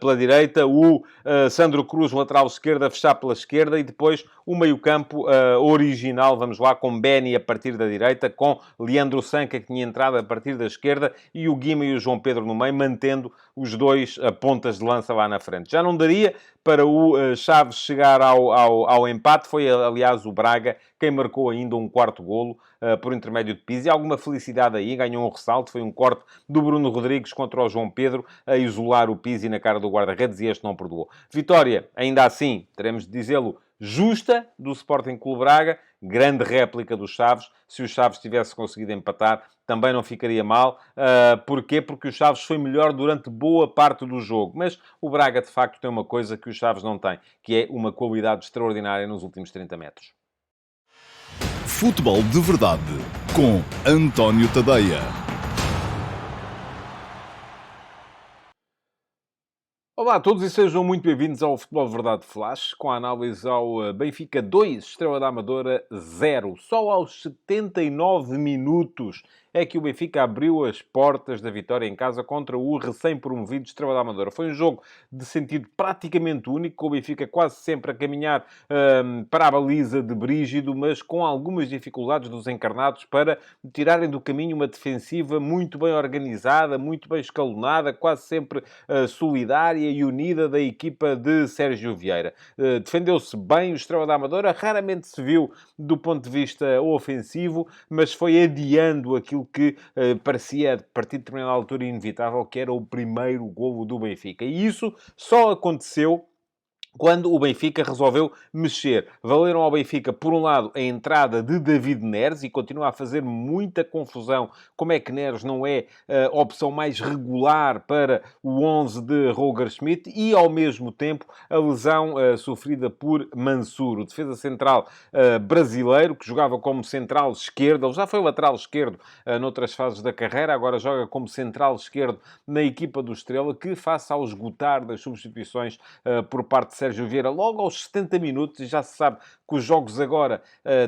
pela direita, o Sandro Cruz, lateral esquerdo, a fechar pela esquerda, e depois o meio-campo original, vamos lá, com Beni a partir da direita, com Leandro Sanca, que tinha entrado a partir da esquerda, e o Guima e o João Pedro no meio, mantendo os dois pontas de lança lá na frente. Já não daria para o Chaves chegar ao empate. Foi, aliás, o Braga quem marcou ainda um quarto golo por intermédio de Pizzi. Alguma felicidade aí, ganhou um ressalto. Foi um corte do Bruno Rodrigues contra o João Pedro a isolar o Pizzi na cara do guarda-redes e este não perdoou. Vitória, ainda assim, teremos de dizê-lo, justa do Sporting Clube Braga. Grande réplica do Chaves. Se o Chaves tivesse conseguido empatar, também não ficaria mal. Porquê? Porque o Chaves foi melhor durante boa parte do jogo. Mas o Braga, de facto, tem uma coisa que o Chaves não tem, que é uma qualidade extraordinária nos últimos 30 metros. Futebol de Verdade, com António Tadeia. Olá! Olá a todos e sejam muito bem-vindos ao Futebol de Verdade Flash, com a análise ao Benfica 2, Estrela da Amadora 0. Só aos 79 minutos é que o Benfica abriu as portas da vitória em casa contra o recém-promovido Estrela da Amadora. Foi um jogo de sentido praticamente único, com o Benfica quase sempre a caminhar para a baliza de Brígido, mas com algumas dificuldades dos encarnados para tirarem do caminho uma defensiva muito bem organizada, muito bem escalonada, quase sempre solidária e unida da equipa de Sérgio Vieira. Defendeu-se bem o Estrela da Amadora, raramente se viu do ponto de vista ofensivo, mas foi adiando aquilo que parecia, a partir de determinada altura, inevitável, que era o primeiro golo do Benfica. E isso só aconteceu quando o Benfica resolveu mexer. Valeram ao Benfica, por um lado, a entrada de David Neres, e continua a fazer muita confusão como é que Neres não é a opção mais regular para o 11 de Roger Schmidt, e, ao mesmo tempo, a lesão sofrida por Mansur, o defesa central brasileiro, que jogava como central esquerdo. Ele já foi lateral esquerdo noutras fases da carreira, agora joga como central esquerdo na equipa do Estrela, que, face ao esgotar das substituições por parte de Sérgio Vieira, logo aos 70 minutos, e já se sabe que os jogos agora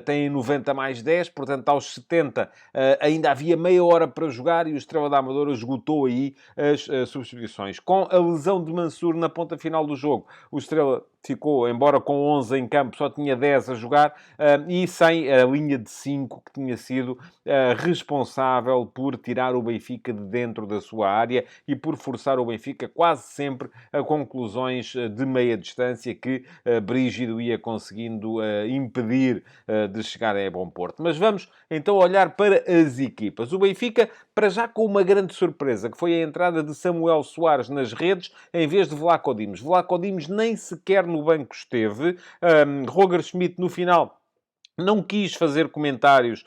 têm 90 mais 10, portanto, aos 70 ainda havia meia hora para jogar e o Estrela da Amadora esgotou aí as substituições. Com a lesão de Mansur na ponta final do jogo, o Estrela ficou, embora com 11 em campo, só tinha 10 a jogar, e sem a linha de 5 que tinha sido responsável por tirar o Benfica de dentro da sua área e por forçar o Benfica quase sempre a conclusões de meia distância que Brígido ia conseguindo impedir de chegarem a bom porto. Mas vamos então olhar para as equipas. O Benfica, para já, com uma grande surpresa, que foi a entrada de Samuel Soares nas redes, em vez de Vlaco Dimos. Vlaco Dimos nem sequer no banco esteve. Roger Schmidt, no final, não quis fazer comentários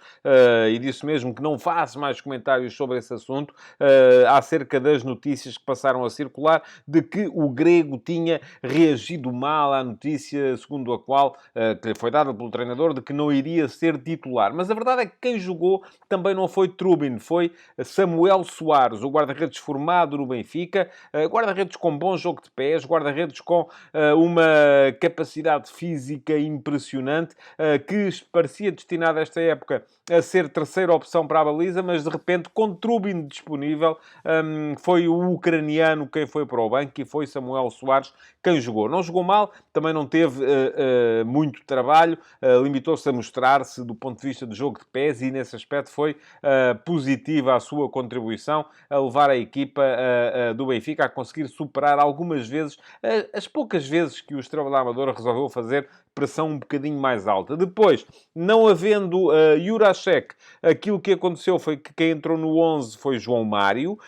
e disse mesmo que não faz mais comentários sobre esse assunto, acerca das notícias que passaram a circular de que o grego tinha reagido mal à notícia segundo a qual, que lhe foi dada pelo treinador, de que não iria ser titular. Mas a verdade é que quem jogou também não foi Trubin, foi Samuel Soares, o guarda-redes formado no Benfica, guarda-redes com bom jogo de pés, guarda-redes com uma capacidade física impressionante, que parecia destinado esta época a ser terceira opção para a baliza, mas de repente, com Trubin disponível, foi o ucraniano quem foi para o banco e foi Samuel Soares quem jogou. Não jogou mal, também não teve muito trabalho, limitou-se a mostrar-se do ponto de vista do jogo de pés e, nesse aspecto, foi positiva a sua contribuição a levar a equipa do Benfica a conseguir superar algumas vezes, as poucas vezes que o Estrela da Amadora resolveu fazer pressão um bocadinho mais alta. Depois, não havendo Jurasek, aquilo que aconteceu foi que quem entrou no 11 foi João Mário,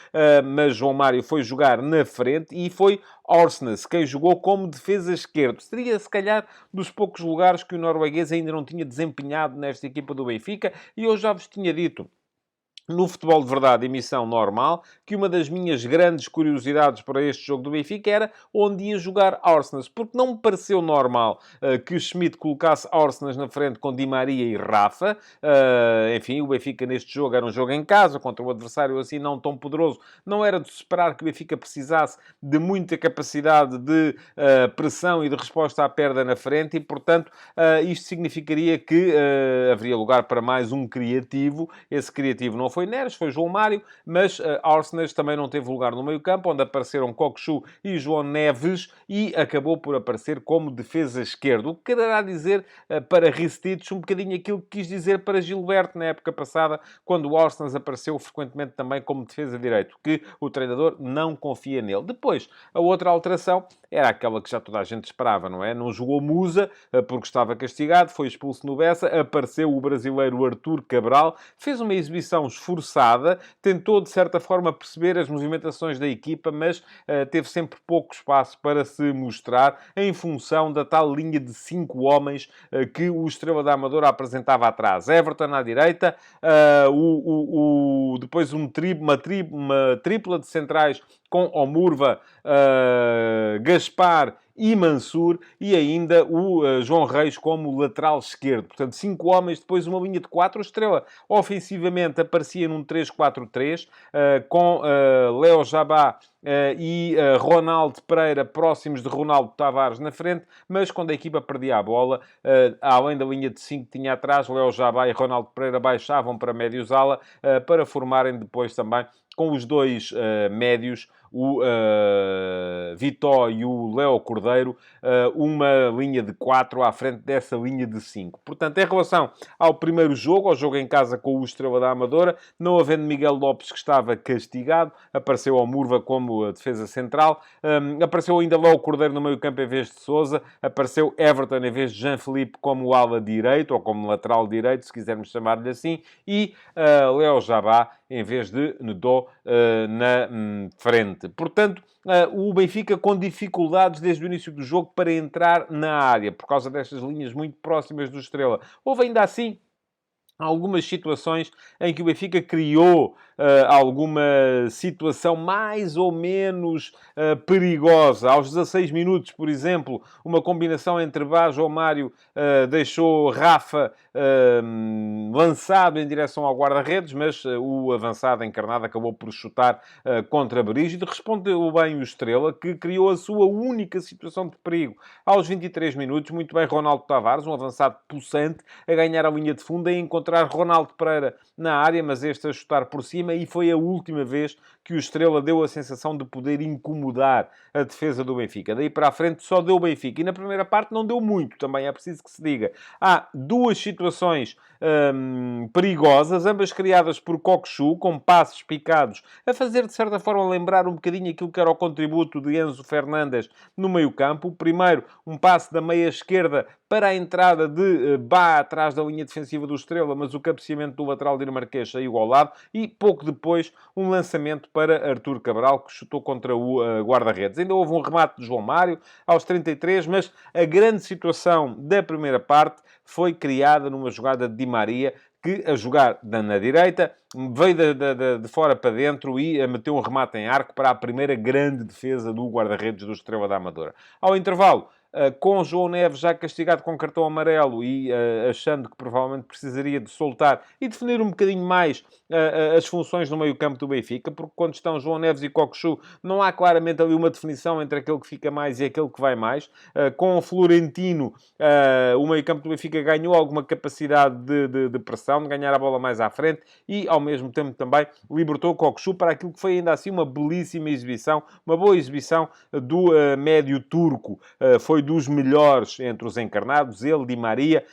mas João Mário foi jogar na frente e foi Orsnes quem jogou como defesa esquerdo. Seria, se calhar, dos poucos lugares que o norueguês ainda não tinha desempenhado nesta equipa do Benfica, e eu já vos tinha dito no Futebol de Verdade, emissão normal, que uma das minhas grandes curiosidades para este jogo do Benfica era onde ia jogar Orsnes, porque não me pareceu normal que Schmidt colocasse Orsnes na frente com Di Maria e Rafa. Enfim, o Benfica neste jogo era um jogo em casa, contra um adversário assim não tão poderoso. Não era de se esperar que o Benfica precisasse de muita capacidade de pressão e de resposta à perda na frente e, portanto, isto significaria que haveria lugar para mais um criativo. Esse criativo não foi Neres, foi João Mário, mas Orsnes também não teve lugar no meio-campo, onde apareceram Cockchu e João Neves, e acabou por aparecer como defesa esquerdo. O que quererá dizer para Ristich um bocadinho aquilo que quis dizer para Gilberto na época passada, quando o Orsnes apareceu frequentemente também como defesa direito, que o treinador não confia nele. Depois, a outra alteração era aquela que já toda a gente esperava, não é? Não jogou Musa, porque estava castigado, foi expulso no Bessa, apareceu o brasileiro Arthur Cabral, fez uma exibição esforçada, tentou de certa forma perceber as movimentações da equipa, mas teve sempre pouco espaço para se mostrar em função da tal linha de 5 homens que o Estrela da Amadora apresentava atrás. Everton à direita, depois uma tripla de centrais com Omurva, Gaspar e Mansur, e ainda o João Reis como lateral esquerdo. Portanto, 5 homens, depois uma linha de 4. O Estrela, ofensivamente, aparecia num 3-4-3, com Léo Jabá e Ronaldo Pereira próximos de Ronaldo Tavares na frente, mas quando a equipa perdia a bola, além da linha de 5 que tinha atrás, Léo Jabá e Ronaldo Pereira baixavam para médios ala para formarem depois também com os dois médios, o Vitó e o Léo Cordeiro, uma linha de 4 à frente dessa linha de 5. Portanto, em relação ao primeiro jogo, ao jogo em casa com o Estrela da Amadora, não havendo Miguel Lopes, que estava castigado, apareceu ao Murva como a defesa central, apareceu ainda Léo Cordeiro no meio-campo em vez de Sousa, apareceu Everton em vez de Jean-Philippe como ala direito, ou como lateral direito, se quisermos chamar-lhe assim, e Léo Jabá em vez de Nedó na frente. Portanto, o Benfica com dificuldades desde o início do jogo para entrar na área, por causa destas linhas muito próximas do Estrela. Houve ainda assim algumas situações em que o Benfica criou alguma situação mais ou menos perigosa. Aos 16 minutos, por exemplo, uma combinação entre Bajo ou Mário deixou Rafa lançado em direção ao guarda-redes, mas o avançado encarnado acabou por chutar contra Brígido. Respondeu bem o Estrela, que criou a sua única situação de perigo. Aos 23 minutos, muito bem Ronaldo Tavares, um avançado possante, a ganhar a linha de fundo, a encontrar Ronaldo Pereira na área, mas este a chutar por cima, e foi a última vez que o Estrela deu a sensação de poder incomodar a defesa do Benfica. Daí para a frente só deu o Benfica. E na primeira parte não deu muito, também é preciso que se diga. Há duas situações perigosas, ambas criadas por Cockchu, com passos picados, a fazer de certa forma lembrar um bocadinho aquilo que era o contributo de Enzo Fernandes no meio-campo. O primeiro, um passe da meia esquerda para a entrada de Bá atrás da linha defensiva do Estrela, mas o cabeceamento do lateral dinamarquês saiu ao lado, e pouco depois um lançamento para Artur Cabral, que chutou contra o guarda-redes. Ainda houve um remate de João Mário aos 33, mas a grande situação da primeira parte foi criada numa jogada de Di Maria, que, a jogar na direita, veio de fora para dentro e meteu um remate em arco para a primeira grande defesa do guarda-redes do Estrela da Amadora. Ao intervalo, com João Neves já castigado com cartão amarelo e achando que provavelmente precisaria de soltar e definir um bocadinho mais as funções no meio-campo do Benfica, porque quando estão João Neves e Cockchu, não há claramente ali uma definição entre aquele que fica mais e aquele que vai mais. Com o Florentino, o meio-campo do Benfica ganhou alguma capacidade de pressão, de ganhar a bola mais à frente, e ao mesmo tempo também libertou o Cockchu para aquilo que foi ainda assim uma belíssima exibição, uma boa exibição do médio turco. Foi dos melhores entre os encarnados. Ele, Di Maria,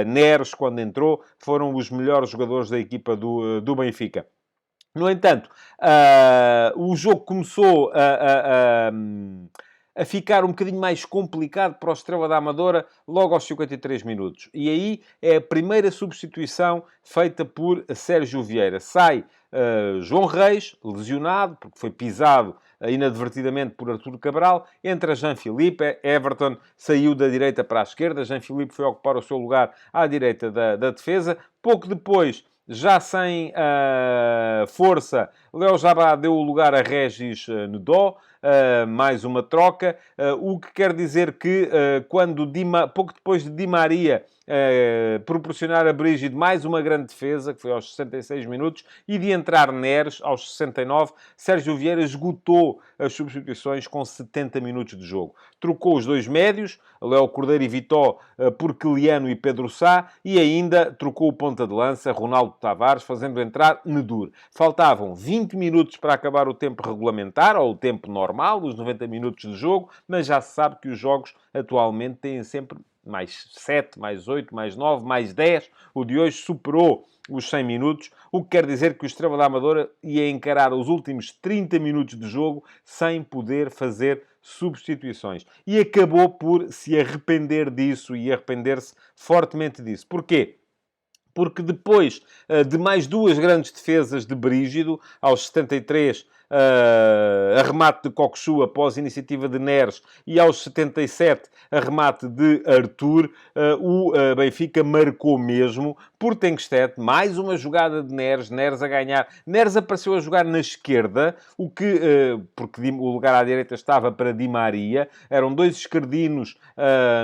Neres, quando entrou, foram os melhores jogadores da equipa do Benfica. No entanto, o jogo começou a ficar um bocadinho mais complicado para o Estrela da Amadora logo aos 53 minutos. E aí é a primeira substituição feita por Sérgio Vieira. Sai João Reis, lesionado, porque foi pisado inadvertidamente por Artur Cabral. Entra Jean-Philippe. Everton saiu da direita para a esquerda. Jean-Philippe foi ocupar o seu lugar à direita da defesa. Pouco depois, já sem força, Léo Jabá deu o lugar a Régis Nedó. Mais uma troca, o que quer dizer que pouco depois de Di Maria proporcionar a Brígido mais uma grande defesa, que foi aos 66 minutos, e de entrar Neres aos 69, Sérgio Vieira esgotou as substituições com 70 minutos de jogo. Trocou os dois médios, Léo Cordeiro e Vitó, por Quiliano e Pedro Sá, e ainda trocou o ponta de lança, Ronaldo Tavares, fazendo entrar Nedur. Faltavam 20 minutos para acabar o tempo regulamentar, ou o tempo normal, os 90 minutos de jogo, mas já se sabe que os jogos atualmente têm sempre mais 7, mais 8, mais 9, mais 10. O de hoje superou os 100 minutos, o que quer dizer que o Estrela da Amadora ia encarar os últimos 30 minutos de jogo sem poder fazer substituições. E acabou por se arrepender disso e arrepender-se fortemente disso. Porquê? Porque depois de mais duas grandes defesas de Brígido, aos 73 arremate de Cockchu após iniciativa de Neres e aos 77 arremate de Arthur, o Benfica marcou mesmo por Tengsted, mais uma jogada de Neres a ganhar. Neres apareceu a jogar na esquerda, porque o lugar à direita estava para Di Maria. Eram dois esquerdinos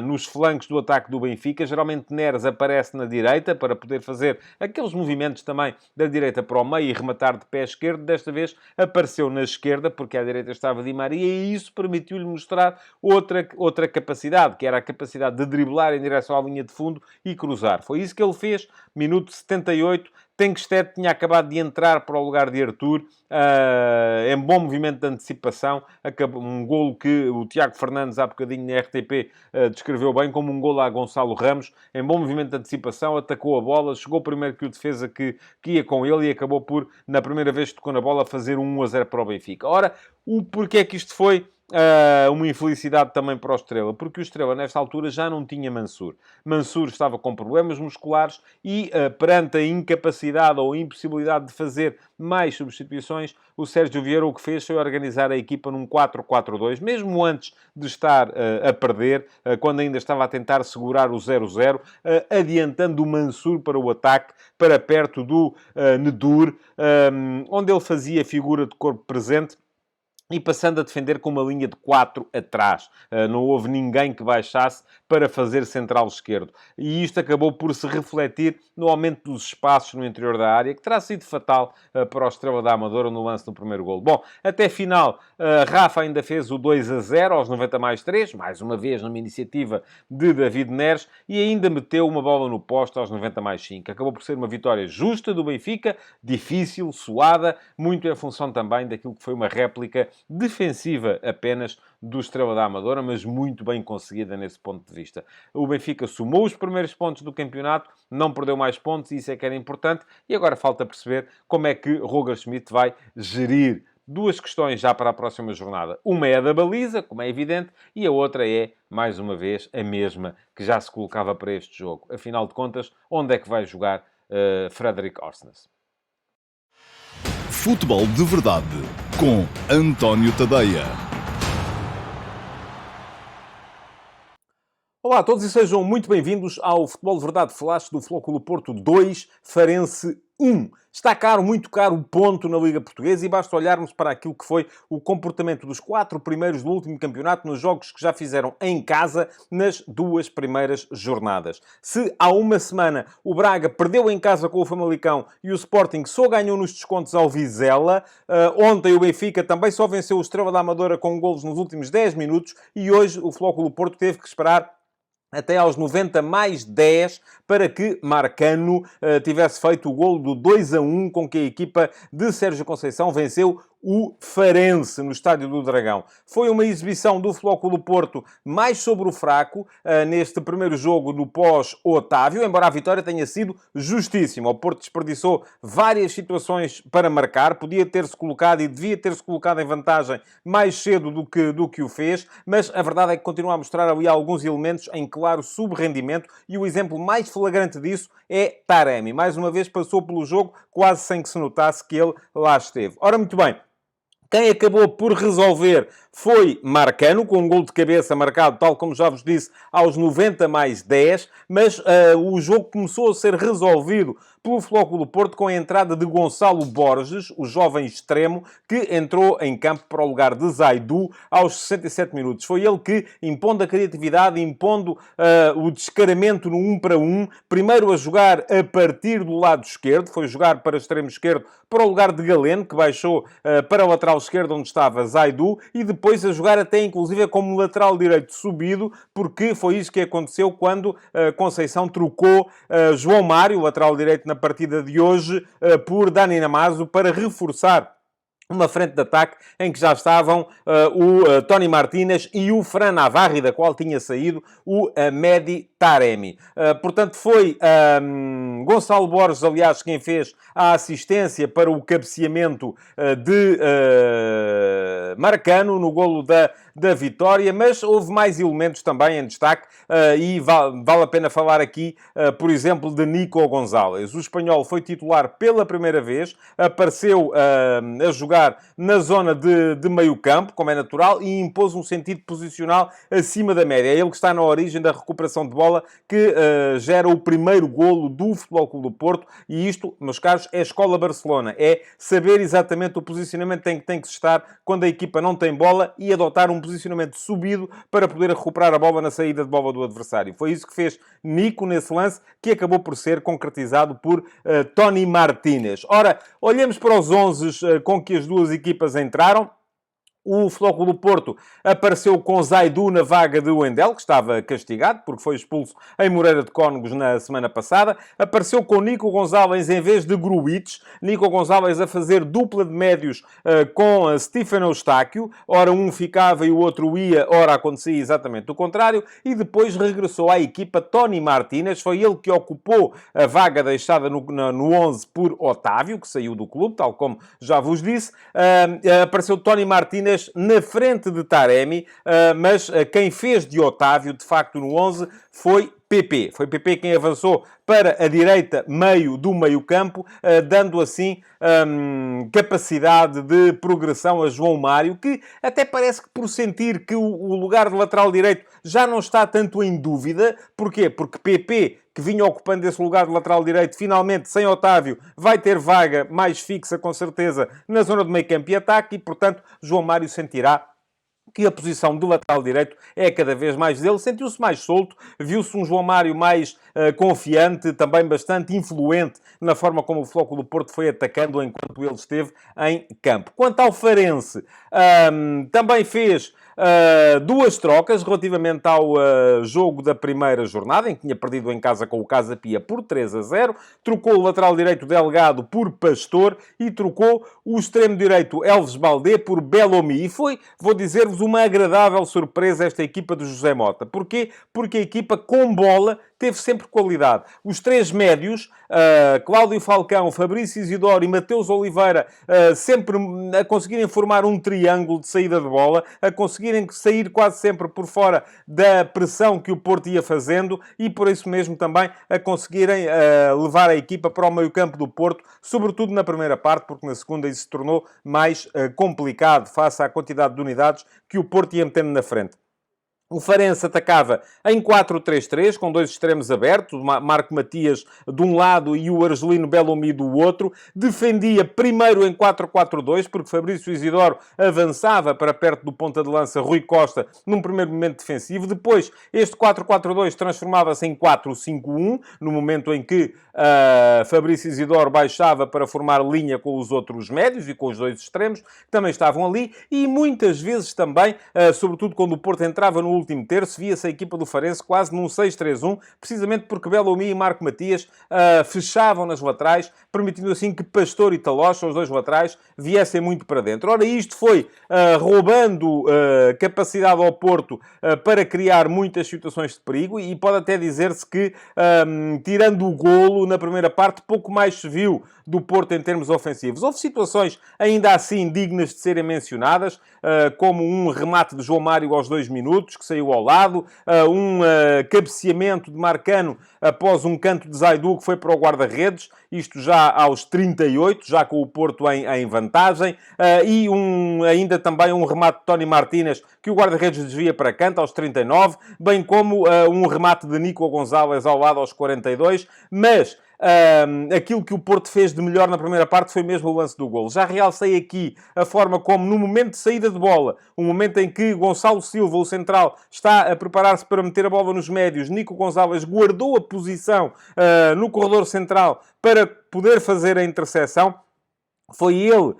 nos flancos do ataque do Benfica. Geralmente Neres aparece na direita para poder fazer aqueles movimentos também da direita para o meio e rematar de pé esquerdo. Desta vez apareceu na esquerda, porque à direita estava Di Maria, e isso permitiu-lhe mostrar outra capacidade, que era a capacidade de driblar em direção à linha de fundo e cruzar. Foi isso que ele fez. Minuto 78, Tengsted tinha acabado de entrar para o lugar de Arthur, em bom movimento de antecipação, um golo que o Tiago Fernandes, há bocadinho na RTP, descreveu bem como um golo a Gonçalo Ramos, em bom movimento de antecipação, atacou a bola, chegou primeiro que o defesa que ia com ele e acabou por, na primeira vez que tocou na bola, fazer um 1-0 para o Benfica. Ora, o porquê é que isto foi uma infelicidade também para o Estrela, porque o Estrela nesta altura já não tinha Mansur. Mansur estava com problemas musculares e perante a incapacidade ou a impossibilidade de fazer mais substituições, o Sérgio Vieira o que fez foi organizar a equipa num 4-4-2, mesmo antes de estar a perder, quando ainda estava a tentar segurar o 0-0, adiantando o Mansur para o ataque, para perto do Nedur, onde ele fazia figura de corpo presente, e passando a defender com uma linha de 4 atrás. Não houve ninguém que baixasse para fazer central esquerdo. E isto acabou por se refletir no aumento dos espaços no interior da área, que terá sido fatal para o Estrela da Amadora no lance do primeiro golo. Bom, até final, Rafa ainda fez o 2-0 aos 90+3, mais uma vez numa iniciativa de David Neres, e ainda meteu uma bola no poste aos 90+5. Acabou por ser uma vitória justa do Benfica, difícil, suada, muito em função também daquilo que foi uma réplica defensiva apenas do Estrela da Amadora, mas muito bem conseguida nesse ponto de vista. O Benfica somou os primeiros pontos do campeonato, não perdeu mais pontos, e isso é que era importante, e agora falta perceber como é que Roger Schmidt vai gerir duas questões já para a próxima jornada. Uma é a da baliza, como é evidente, e a outra é, mais uma vez, a mesma que já se colocava para este jogo. Afinal de contas, onde é que vai jogar Fredrik Orsnes? Futebol de Verdade, com António Tadeia. Olá a todos e sejam muito bem-vindos ao Futebol de Verdade Flash do Flóculo Porto 2, Farense 1. Está caro, muito caro, o ponto na Liga Portuguesa, e basta olharmos para aquilo que foi o comportamento dos 4 primeiros do último campeonato nos jogos que já fizeram em casa nas 2 primeiras jornadas. Se há uma semana o Braga perdeu em casa com o Famalicão e o Sporting só ganhou nos descontos ao Vizela, ontem o Benfica também só venceu o Estrela da Amadora com golos nos últimos 10 minutos, e hoje o Flóculo Porto teve que esperar até aos 90+10 para que Marcano tivesse feito o golo do 2-1 com que a equipa de Sérgio Conceição venceu o Farense no Estádio do Dragão. Foi uma exibição do Flóculo Porto mais sobre o fraco neste primeiro jogo no pós-Otávio, embora a vitória tenha sido justíssima. O Porto desperdiçou várias situações para marcar, podia ter-se colocado e devia ter-se colocado em vantagem mais cedo do que o fez, mas a verdade é que continua a mostrar ali alguns elementos em claro subrendimento, e o exemplo mais flagrante disso é Taremi. Mais uma vez passou pelo jogo quase sem que se notasse que ele lá esteve. Ora, muito bem. Quem acabou por resolver foi Marcano, com um golo de cabeça marcado, tal como já vos disse, aos 90+10, mas o jogo começou a ser resolvido pelo Flóculo Porto com a entrada de Gonçalo Borges, o jovem extremo, que entrou em campo para o lugar de Zaidu aos 67 minutos. Foi ele que, impondo a criatividade, impondo o descaramento no 1 para 1, primeiro a jogar a partir do lado esquerdo, foi jogar para o extremo esquerdo, para o lugar de Galeno, que baixou para o lateral esquerdo onde estava Zaidu, e depois a jogar até inclusive como lateral direito subido, porque foi isso que aconteceu quando Conceição trocou João Mário, lateral direito na partida de hoje, por Dani Namazo, para reforçar uma frente de ataque em que já estavam o Tony Martínez e o Fran Navarri, da qual tinha saído o Mehdi Taremi. Portanto, foi Gonçalo Borges, aliás, quem fez a assistência para o cabeceamento de Marcano no golo da vitória, mas houve mais elementos também em destaque e vale a pena falar aqui, por exemplo, de Nico Gonzalez. O espanhol foi titular pela primeira vez, apareceu a jogar jogar na zona de meio campo, como é natural, e impôs um sentido posicional acima da média. É ele que está na origem da recuperação de bola que gera o primeiro golo do Futebol Clube do Porto, e isto, meus caros, é a escola Barcelona. É saber exatamente o posicionamento em que tem que se estar quando a equipa não tem bola e adotar um posicionamento subido para poder recuperar a bola na saída de bola do adversário. Foi isso que fez Nico nesse lance, que acabou por ser concretizado por Tony Martínez. Ora, olhemos para os 11 com que as duas equipas entraram. O Futebol Clube do Porto apareceu com Zaidu na vaga de Wendel, que estava castigado, porque foi expulso em Moreira de Cónegos na semana passada. Apareceu com Nico Gonzalez em vez de Gruitch. Nico Gonzalez a fazer dupla de médios com Stefano Eustáquio. Ora um ficava e o outro ia, ora acontecia exatamente o contrário. E depois regressou à equipa Tony Martínez. Foi ele que ocupou a vaga deixada no 11 por Otávio, que saiu do clube, tal como já vos disse. Apareceu Tony Martínez na frente de Taremi, mas quem fez de Otávio, de facto, no 11, foi PP. Foi PP quem avançou para a direita, meio do meio-campo, dando assim capacidade de progressão a João Mário, que até parece que por sentir que o lugar de lateral direito já não está tanto em dúvida. Porquê? Porque PP, que vinha ocupando esse lugar de lateral direito, finalmente, sem Otávio, vai ter vaga mais fixa, com certeza, na zona de meio-campo e ataque, e, portanto, João Mário sentirá que a posição de lateral direito é cada vez mais dele. Sentiu-se mais solto, viu-se um João Mário mais confiante, também bastante influente na forma como o Futebol Clube do Porto foi atacando enquanto ele esteve em campo. Quanto ao Farense, também fez duas trocas relativamente ao jogo da primeira jornada, em que tinha perdido em casa com o Casa Pia por 3-0. Trocou o lateral direito Delgado por Pastor e trocou o extremo direito Elvis Baldé por Bellomi. E foi, vou dizer-vos, uma agradável surpresa esta equipa do José Mota. Porquê? Porque a equipa com bola teve sempre qualidade. Os três médios, Cláudio Falcão, Fabrício Isidoro e Mateus Oliveira, sempre a conseguirem formar um triângulo de saída de bola, a conseguirem sair quase sempre por fora da pressão que o Porto ia fazendo e, por isso mesmo, também a conseguirem levar a equipa para o meio-campo do Porto, sobretudo na primeira parte, porque na segunda isso se tornou mais complicado face à quantidade de unidades que o Porto ia metendo na frente. O Farense atacava em 4-3-3, com dois extremos abertos, Marco Matias de um lado e o Argelino Bellomi do outro. Defendia primeiro em 4-4-2, porque Fabrício Isidoro avançava para perto do ponta de lança Rui Costa num primeiro momento defensivo. Depois, este 4-4-2 transformava-se em 4-5-1, no momento em que Fabrício Isidoro baixava para formar linha com os outros médios e com os dois extremos, que também estavam ali. E muitas vezes também, sobretudo quando o Porto entrava no último terço, via-se a equipa do Farense quase num 6-3-1, precisamente porque Bellomi e Marco Matias fechavam nas laterais, permitindo assim que Pastor e Talocha, os dois laterais, viessem muito para dentro. Ora, isto foi roubando capacidade ao Porto para criar muitas situações de perigo, e pode até dizer-se que, tirando o golo na primeira parte, pouco mais se viu do Porto em termos ofensivos. Houve situações ainda assim dignas de serem mencionadas, como um remate de João Mário aos 2 minutos, que saiu ao lado, um cabeceamento de Marcano após um canto de Zaidu que foi para o guarda-redes, isto já aos 38, já com o Porto em vantagem, e ainda também um remate de Tony Martínez que o guarda-redes desvia para canto aos 39, bem como um remate de Nico Gonzalez ao lado aos 42, mas aquilo que o Porto fez de melhor na primeira parte foi mesmo o lance do golo. Já realcei aqui a forma como, no momento de saída de bola, o momento em que Gonçalo Silva, o central, está a preparar-se para meter a bola nos médios, Nico Gonzalez guardou a posição no corredor central para poder fazer a interseção. Foi ele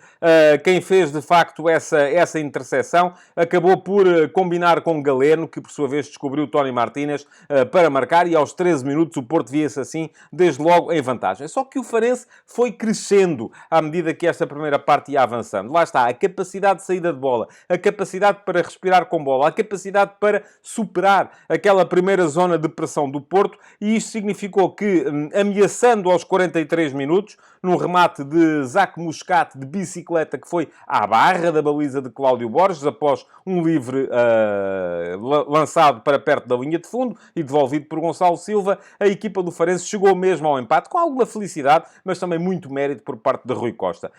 quem fez, de facto, essa interseção. Acabou por combinar com Galeno, que, por sua vez, descobriu Tony Martínez para marcar. E aos 13 minutos o Porto via-se assim, desde logo, em vantagem. Só que o Farense foi crescendo à medida que esta primeira parte ia avançando. Lá está, a capacidade de saída de bola, a capacidade para respirar com bola, a capacidade para superar aquela primeira zona de pressão do Porto. E isto significou que, ameaçando aos 43 minutos, num remate de Zac Mouche resgate de bicicleta que foi à barra da baliza de Cláudio Borges, após um livre lançado para perto da linha de fundo e devolvido por Gonçalo Silva. A equipa do Farense chegou mesmo ao empate, com alguma felicidade, mas também muito mérito por parte de Rui Costa.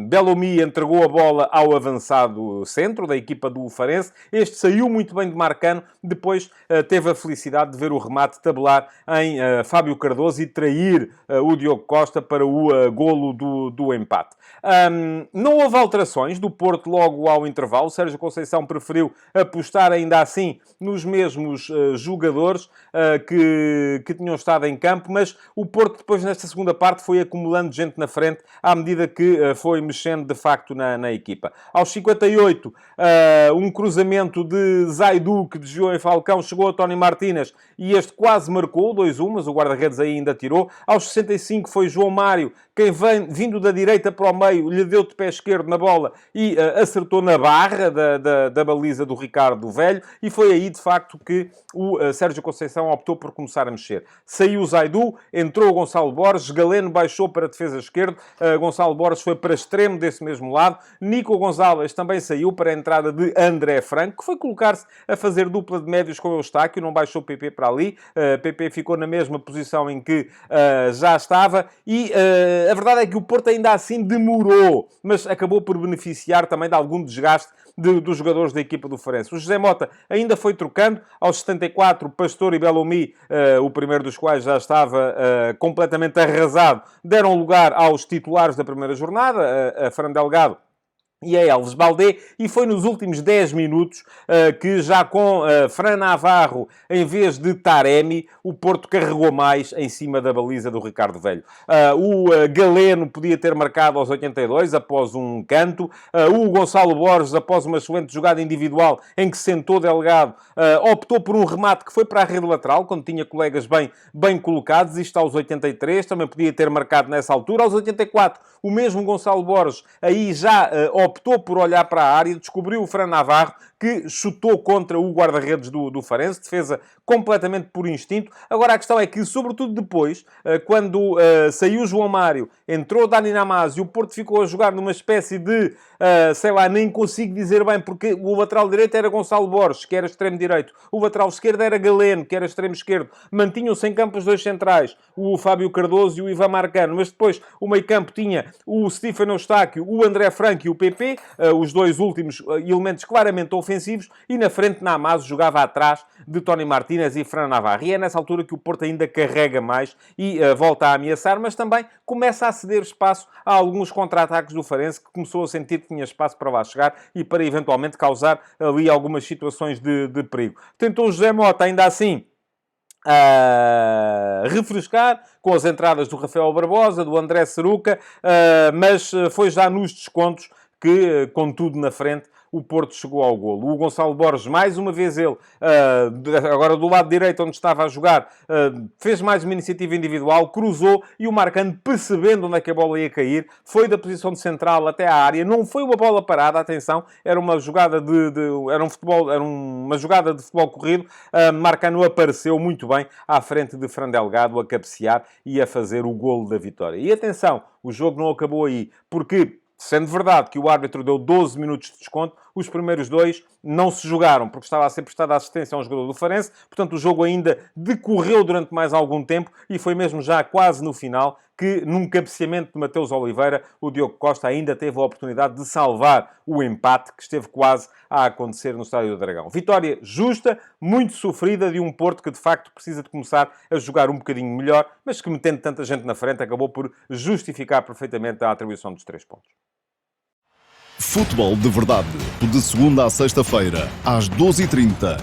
Bellomy entregou a bola ao avançado centro da equipa do Farense. Este saiu muito bem de Marcano, depois teve a felicidade de ver o remate tabelar em Fábio Cardoso e trair o Diogo Costa para o golo do empate. Não houve alterações do Porto logo ao intervalo. Sérgio Conceição preferiu apostar ainda assim nos mesmos jogadores que tinham estado em campo, mas o Porto depois nesta segunda parte foi acumulando gente na frente à medida que foi mexendo de facto na equipa. Aos 58, um cruzamento de Zaidu que desviou em Falcão, chegou a Tony Martínez e este quase marcou 2-1, mas o guarda-redes ainda tirou. Aos 65 foi João Mário quem vindo da direita para o meio, lhe deu de pé esquerdo na bola e acertou na barra da baliza do Ricardo Velho, e foi aí, de facto, que o Sérgio Conceição optou por começar a mexer. Saiu o Zaidu, entrou o Gonçalo Borges, Galeno baixou para a defesa esquerda, Gonçalo Borges foi para extremo desse mesmo lado, Nico Gonzalez também saiu para a entrada de André Franco, que foi colocar-se a fazer dupla de médios com o Eustáquio, não baixou o PP para ali, PP ficou na mesma posição em que já estava, e a verdade é que o Porto ainda assim demorou, mas acabou por beneficiar também de algum desgaste dos jogadores da equipa do Farense. O José Mota ainda foi trocando. Aos 74, Pastor e Bellomy, o primeiro dos quais já estava completamente arrasado, deram lugar aos titulares da primeira jornada, a Fran Delgado e a Elvis Baldé, e foi nos últimos 10 minutos que já com Fran Navarro em vez de Taremi, o Porto carregou mais em cima da baliza do Ricardo Velho. O Galeno podia ter marcado aos 82 após um canto, o Gonçalo Borges após uma excelente jogada individual em que sentou Delgado, optou por um remate que foi para a rede lateral, quando tinha colegas bem colocados, isto aos 83, também podia ter marcado nessa altura. Aos 84, o mesmo Gonçalo Borges aí já optou por olhar para a área, descobriu o Fran Navarro, que chutou contra o guarda-redes do Farense, defesa completamente por instinto. Agora, a questão é que, sobretudo depois, quando saiu João Mário, entrou Dani Namaz e o Porto ficou a jogar numa espécie de, sei lá, nem consigo dizer bem, porque o lateral direito era Gonçalo Borges, que era extremo direito. O lateral esquerdo era Galeno, que era extremo esquerdo. Mantinham-se em campo os dois centrais, o Fábio Cardoso e o Ivan Marcano. Mas depois o meio-campo tinha o Stefano Eustáquio, o André Franco e o PP, os dois últimos elementos claramente ofensivos, e na frente Namaz jogava atrás de Tony Martínez e Fran Navarro. E é nessa altura que o Porto ainda carrega mais e volta a ameaçar, mas também começa a ceder espaço a alguns contra-ataques do Farense, que começou a sentir que tinha espaço para lá chegar e para eventualmente causar ali algumas situações de perigo. Tentou o José Mota, ainda assim, a refrescar com as entradas do Rafael Barbosa, do André Seruca, mas foi já nos descontos que, com tudo na frente, o Porto chegou ao golo. O Gonçalo Borges, mais uma vez ele, agora do lado direito onde estava a jogar, fez mais uma iniciativa individual, cruzou, e o Marcano, percebendo onde é que a bola ia cair, foi da posição de central até à área. Não foi uma bola parada, atenção, era uma jogada era uma jogada de futebol corrido. Marcano apareceu muito bem à frente de Fran Delgado a cabecear e a fazer o golo da vitória. E atenção, o jogo não acabou aí, porque, sendo verdade que o árbitro deu 12 minutos de desconto, os primeiros 2 não se jogaram, porque estava a ser prestada assistência a um jogador do Farense. Portanto, o jogo ainda decorreu durante mais algum tempo, e foi mesmo já quase no final que, num cabeceamento de Mateus Oliveira, o Diogo Costa ainda teve a oportunidade de salvar o empate que esteve quase a acontecer no Estádio do Dragão. Vitória justa, muito sofrida, de um Porto que, de facto, precisa de começar a jogar um bocadinho melhor, mas que, metendo tanta gente na frente, acabou por justificar perfeitamente a atribuição dos 3 pontos. Futebol de Verdade, de segunda a sexta-feira, às 12h30,